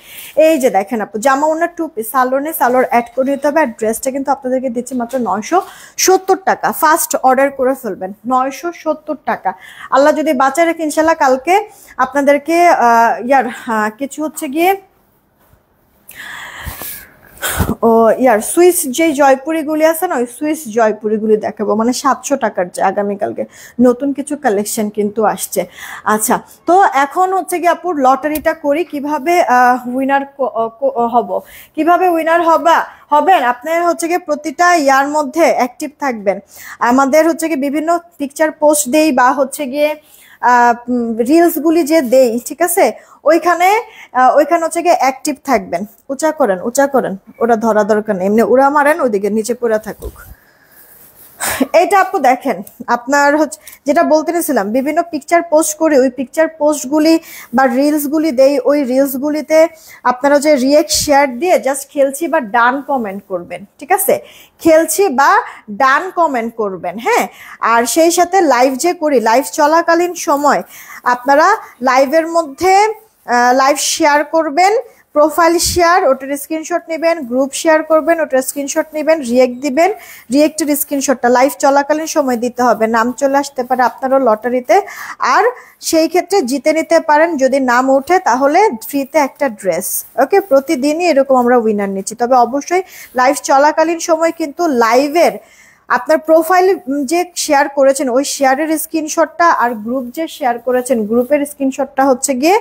[SPEAKER 2] এই যে দেখেন আপু জামা ওনার 2 পিস, সালোয়ারে সালোয়ার অ্যাড করে দিতে হবে। আর ড্রেসটা কিন্তু আপনাদেরকে দিচ্ছি মাত্র 970 টাকা। ফার্স্ট অর্ডার করে ফেলবেন 970 টাকা। আল্লাহ যদি বাঁচায় রেখে ইনশাল্লাহ কালকে আপনাদেরকে কিছু হচ্ছে গিয়ে ও সুইস যে জয়পুরিগুলি আছে না, ওই সুইস জয়পুরিগুলি দেখাবো, মানে 700 টাকার যে আগামীকালকে নতুন কিছু কালেকশন কিন্তু আসছে। আচ্ছা তো এখন হচ্ছে কি আপুর লটারিটা করি, কিভাবে উইনার হব, কিভাবে উইনার হবেন আপনার হচ্ছে কি প্রতিটা ইয়ার মধ্যে অ্যাক্টিভ থাকবেন। আমাদের হচ্ছে কি বিভিন্ন পিকচার পোস্ট দেই বা হচ্ছে গিয়ে রিলস গুলি যে দেই, ঠিক আছে, ওইখানে হচ্ছে গিয়ে অ্যাক্টিভ থাকবেন। উঁচা করেন, ওটা ধরা দরকার নেই, এমনি উড়া মারেন, ওইদিকে নিচে পড়ে থাকুক। এটা আপু দেখেন আপনার হচ্ছে যেটা বলতে নিয়েছিলাম, বিভিন্ন পিকচার পোস্ট করে ওই পিকচার পোস্টগুলি বা রিলসগুলি দেই, ওই রিলসগুলিতে আপনারা যে রিয়েক্ট শেয়ার দিয়ে জাস্ট খেলছি বা ডান কমেন্ট করবেন, ঠিক আছে, খেলছি বা ডান কমেন্ট করবেন, হ্যাঁ। আর সেই সাথে লাইভ যে করি, লাইভ চলাকালীন সময় আপনারা লাইভের মধ্যে লাইভ শেয়ার করবেন, প্রোফাইল শেয়ার ওটার স্ক্রিনশট নেবেন, গ্রুপ শেয়ার করবেন ওটার স্ক্রিনশট নেবেন, রিয়েক্ট দিবেন, রিয়েক্টের স্ক্রিনশটটা লাইভ চলাকালীন সময় দিতে হবে। নাম চলে আসতে পারে আপনারও লটারিতে, আর সেই ক্ষেত্রে জিতে নিতে পারেন। যদি নাম ওঠে তাহলে ফ্রিতে একটা ড্রেস। ওকে, প্রতিদিনই এরকম আমরা উইনার নিচ্ছি। তবে অবশ্যই লাইভ চলাকালীন সময় কিন্তু লাইভের আপনার প্রোফাইল যে শেয়ার করেছেন ওই শেয়ারের স্ক্রিনশটটা, আর গ্রুপ যে শেয়ার করেছেন গ্রুপের স্ক্রিনশটটা হচ্ছে গিয়ে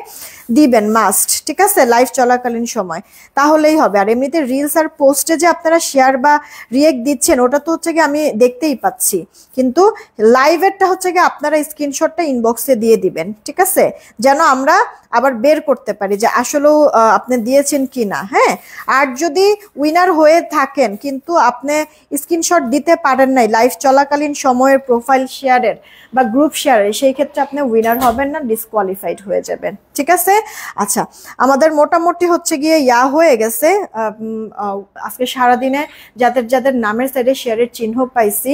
[SPEAKER 2] দিবেন মাস্ট, ঠিক আছে, লাইভ চলাকালীন সময়, তাহলেই হবে। আর এমনিতে রিলস আর পোস্টে যে আপনারা শেয়ার বা রিয়েক্ট দিচ্ছেন ওটা তো হচ্ছে গিয়ে আমি দেখতেই পাচ্ছি, কিন্তু লাইভেরটা হচ্ছে গিয়ে আপনারা স্ক্রিনশটটা ইনবক্সে দিয়ে দিবেন, ঠিক আছে, যেন আমরা আবার বের করতে পারি যে আসলেও আপনি দিয়েছেন কি না। হ্যাঁ, আর যদি উইনার হয়ে থাকেন কিন্তু আপনি স্ক্রিনশট দিতে পারেন নাই লাইভ চলাকালীন সময়ের প্রোফাইল শেয়ারের বা গ্রুপ শেয়ারের, সেই ক্ষেত্রে আপনি উইনার হবেন না, ডিসকোয়ালিফাইড হয়ে যাবেন, ঠিক আছে। আচ্ছা, আমাদের মোটামুটি হচ্ছে গিয়ে হয়ে গেছে আজকে সারাদিনে যাদের যাদের নামের সাইডে শেয়ারের চিহ্ন পাইছি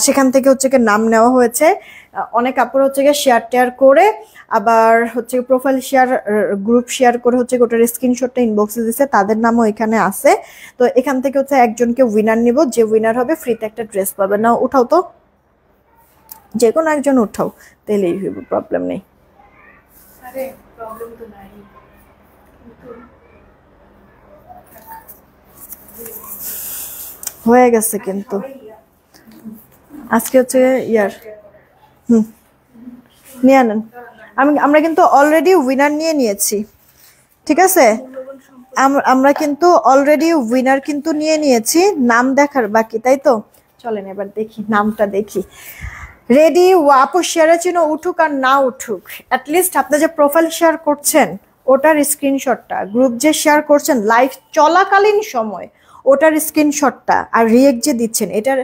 [SPEAKER 2] সেখান থেকে হচ্ছে গিয়ে নাম নেওয়া হয়েছে। অনেক আপুর হচ্ছে গিয়ে শেয়ার টেয়ার করে আবার হচ্ছে প্রোফাইল শেয়ার গ্রুপ শেয়ার করে হচ্ছে ওটার স্ক্রিনশটটা ইনবক্সে দিচ্ছে, তাদের নামও এখানে আছে। তো এখান থেকে হচ্ছে একজনকে উইনার নিব, যে উইনার হবে ফ্রিতে একটা ড্রেস পাবে। না উঠাও তো, যে কোনো একজন উঠাও, তাহলেই হইব, প্রবলেম নেই। হয়ে গেছে কিন্তু আজকে হচ্ছে নিয়ে আনেন। আমরা কিন্তু অলরেডি উইনার নিয়ে নিয়েছি, ঠিক আছে, আমরা কিন্তু অলরেডি উইনার কিন্তু নিয়ে নিয়েছি, নাম দেখার বাকি, তাই তো। চলেন এবার দেখি, নামটা দেখি। রেডি, আপু শেয়ারের চিহ্ন উঠুক আর না উঠুক, অ্যাটলিস্ট আপনি যে প্রোফাইল শেয়ার করছেন ওটার স্ক্রিনশটটা, গ্রুপ যে শেয়ার করছেন লাইভ চলাকালীন সময় ওটার স্ক্রিনশটটা, আর রিয়েক্ট যে দিচ্ছেন এটার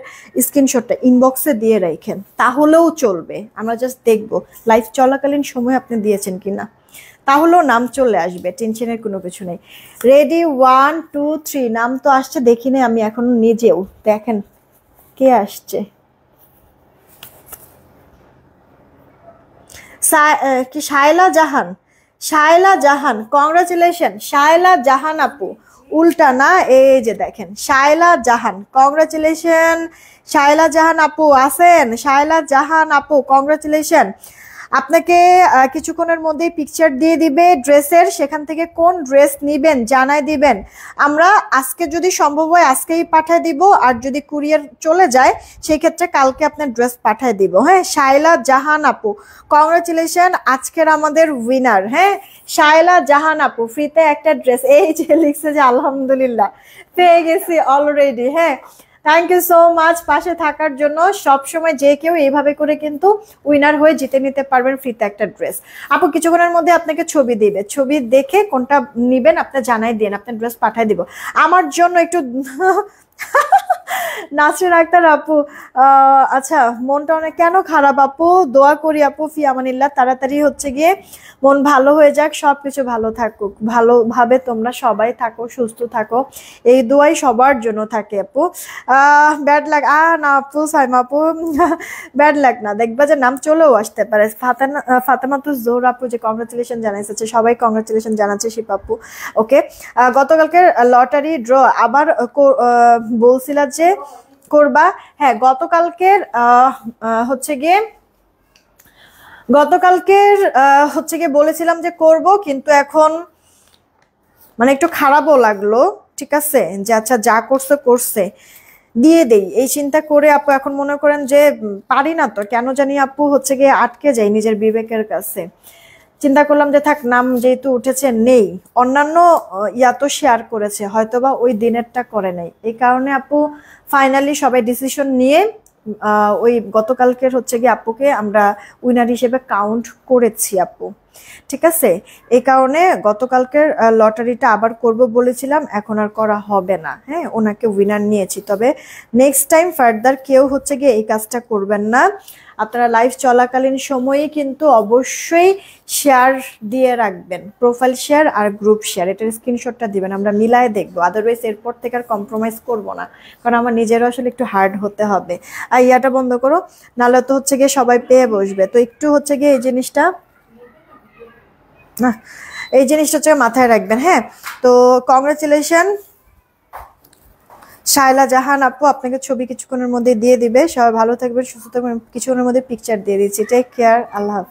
[SPEAKER 2] স্ক্রিনশটটা ইনবক্সে দিয়ে রাখেন, তাহলেও চলবে। আমরা জাস্ট দেখব লাইভ চলাকালীন সময় আপনি দিয়েছেন কিনা, তাহলেও নাম চলে আসবে, টেনশনের কোনো কিছু নেই। রেডি, 1 2 3, নাম তো আসছে, দেখিনি আমি এখন নিজেও, দেখেন কে আসছে। কি শায়লা জাহান, শায়লা জাহান, কংগ্রাচুলেশন শায়লা জাহান আপু, উল্টা না, এই যে দেখেন শায়লা জাহান, কংগ্রাচুলেশন শায়লা জাহান আপু, আছেন শায়লা জাহান আপু, কংগ্রাচুলেশন। আপনাকে কিছুক্ষণের মধ্যেই পিকচার দিয়ে দিবে ড্রেসের, সেখান থেকে কোন ড্রেস নিবেন জানাই দিবেন। আমরা আজকে যদি সম্ভব হয় আজকেই পাঠিয়ে দিব, আর যদি কুরিয়ার চলে যায় সেই ক্ষেত্রে কালকে আপনার ড্রেস পাঠিয়ে দিব। হ্যাঁ, শায়লা জাহান আপু, কংগ্রাচুলেশন, আজকের আমাদের উইনার। হ্যাঁ, শায়লা জাহান আপু, ফ্রিতে একটা ড্রেস, এই যে লিখছে যে আলহামদুলিল্লাহ পেয়ে গেছি অলরেডি। হ্যাঁ, থ্যাংক ইউ সো মাচ পাশে থাকার জন্য। সবসময় যে কেউ এইভাবে করে কিন্তু উইনার হয়ে জিতে নিতে পারবেন ফ্রিতে একটা ড্রেস। আপু কিছুক্ষণের মধ্যে আপনাকে ছবি দিবে, ছবি দেখে কোনটা নিবেন আপনি জানাই দিন, আপনার ড্রেস পাঠিয়ে দিব। আমার জন্য একটু নাসরিন আক্তার আপু, আচ্ছা মনটা অনেক কেন খারাপ আপু, দোয়া করি আপু ফি আমানিল্লাহ, তাড়াতাড়ি হচ্ছে গিয়ে মন ভালো হয়ে যাক, সবকিছু ভালো থাকুক, ভালোভাবে তোমরা সবাই থাকো, সুস্থ থাকো, এই দোয়াই সবার জন্য থাকে আপু। ব্যাড লাক না আপু, সাইমা আপু ব্যাড লাক না, দেখবা যে নাম চলেও আসতে পারে। ফাতেমাতুজ জোহরা আপু যে কংগ্রাচুলেশন জানাইছে, সবাই কংগ্রাচুলেশন জানাচ্ছে শিপ আপু। ওকে, গতকালকে লটারি ড্র আবার বলছিলা যে করবা। হ্যাঁ, গতকালকের হচ্ছে গিয়ে বলেছিলাম যে করব, কিন্তু এখন মানে একটু খারাপও লাগলো, ঠিক আছে, যে আচ্ছা যা করছে দিয়ে দেই, এই চিন্তা করে আপু এখন মনে করেন যে পারি না, তো কেন জানি আপু হচ্ছে গিয়ে আটকে যাই নিজের বিবেকের কাছে। চিন্তা করলাম যে থাক, নাম যেহেতু উঠেছে নেই, অন্যান্য তো শেয়ার করেছে, হয়তোবা ওই দিনেরটা করে নাই, এই কারণে আপু ফাইনালি সবাই ডিসিশন নিয়ে ওই গতকালকের হচ্ছে গিয়ে আপুকে আমরা উইনার হিসেবে কাউন্ট করেছি আপু, ঠিক আছে। এই কারণে গতকালকের লটারিটা আবার করব বলেছিলাম, এখন আর করা হবে না। হ্যাঁ, ওনাকে উইনার নিয়েছি, তবে নেক্সট টাইম ফার্দার কেউ হচ্ছে গিয়ে এই কাজটা করবেন না। আপনারা লাইভ চলাকালীন সময়ে কিন্তু অবশ্যই শেয়ার দিয়ে রাখবেন, প্রোফাইল শেয়ার আর গ্রুপ শেয়ার, এটার স্ক্রিনশটটা দিবেন, আমরা মিলায় দেখবো। আদারওয়াইজ এরপর থেকে আর কম্প্রোমাইজ করবো না, কারণ আমার নিজেরও আসলে একটু হার্ড হতে হবে। আর ইয়াটা বন্ধ করো, নাহলে তো হচ্ছে গিয়ে সবাই পেয়ে বসবে। তো একটু হচ্ছে গিয়ে এই জিনিসটা না, এই জিনিসটা হচ্ছে মাথায় রাখবেন। হ্যাঁ, তো কংগ্রেচুলেশন শায়লা জাহান আপু, আপনাকে ছবি কিছুক্ষণের মধ্যে দিয়ে দিবে। সবাই ভালো থাকবেন, সুস্থ থাকবেন, কিছুক্ষণের মধ্যে পিকচার দিয়ে দিচ্ছি। টেক কেয়ার, আল্লাহ হাফেজ।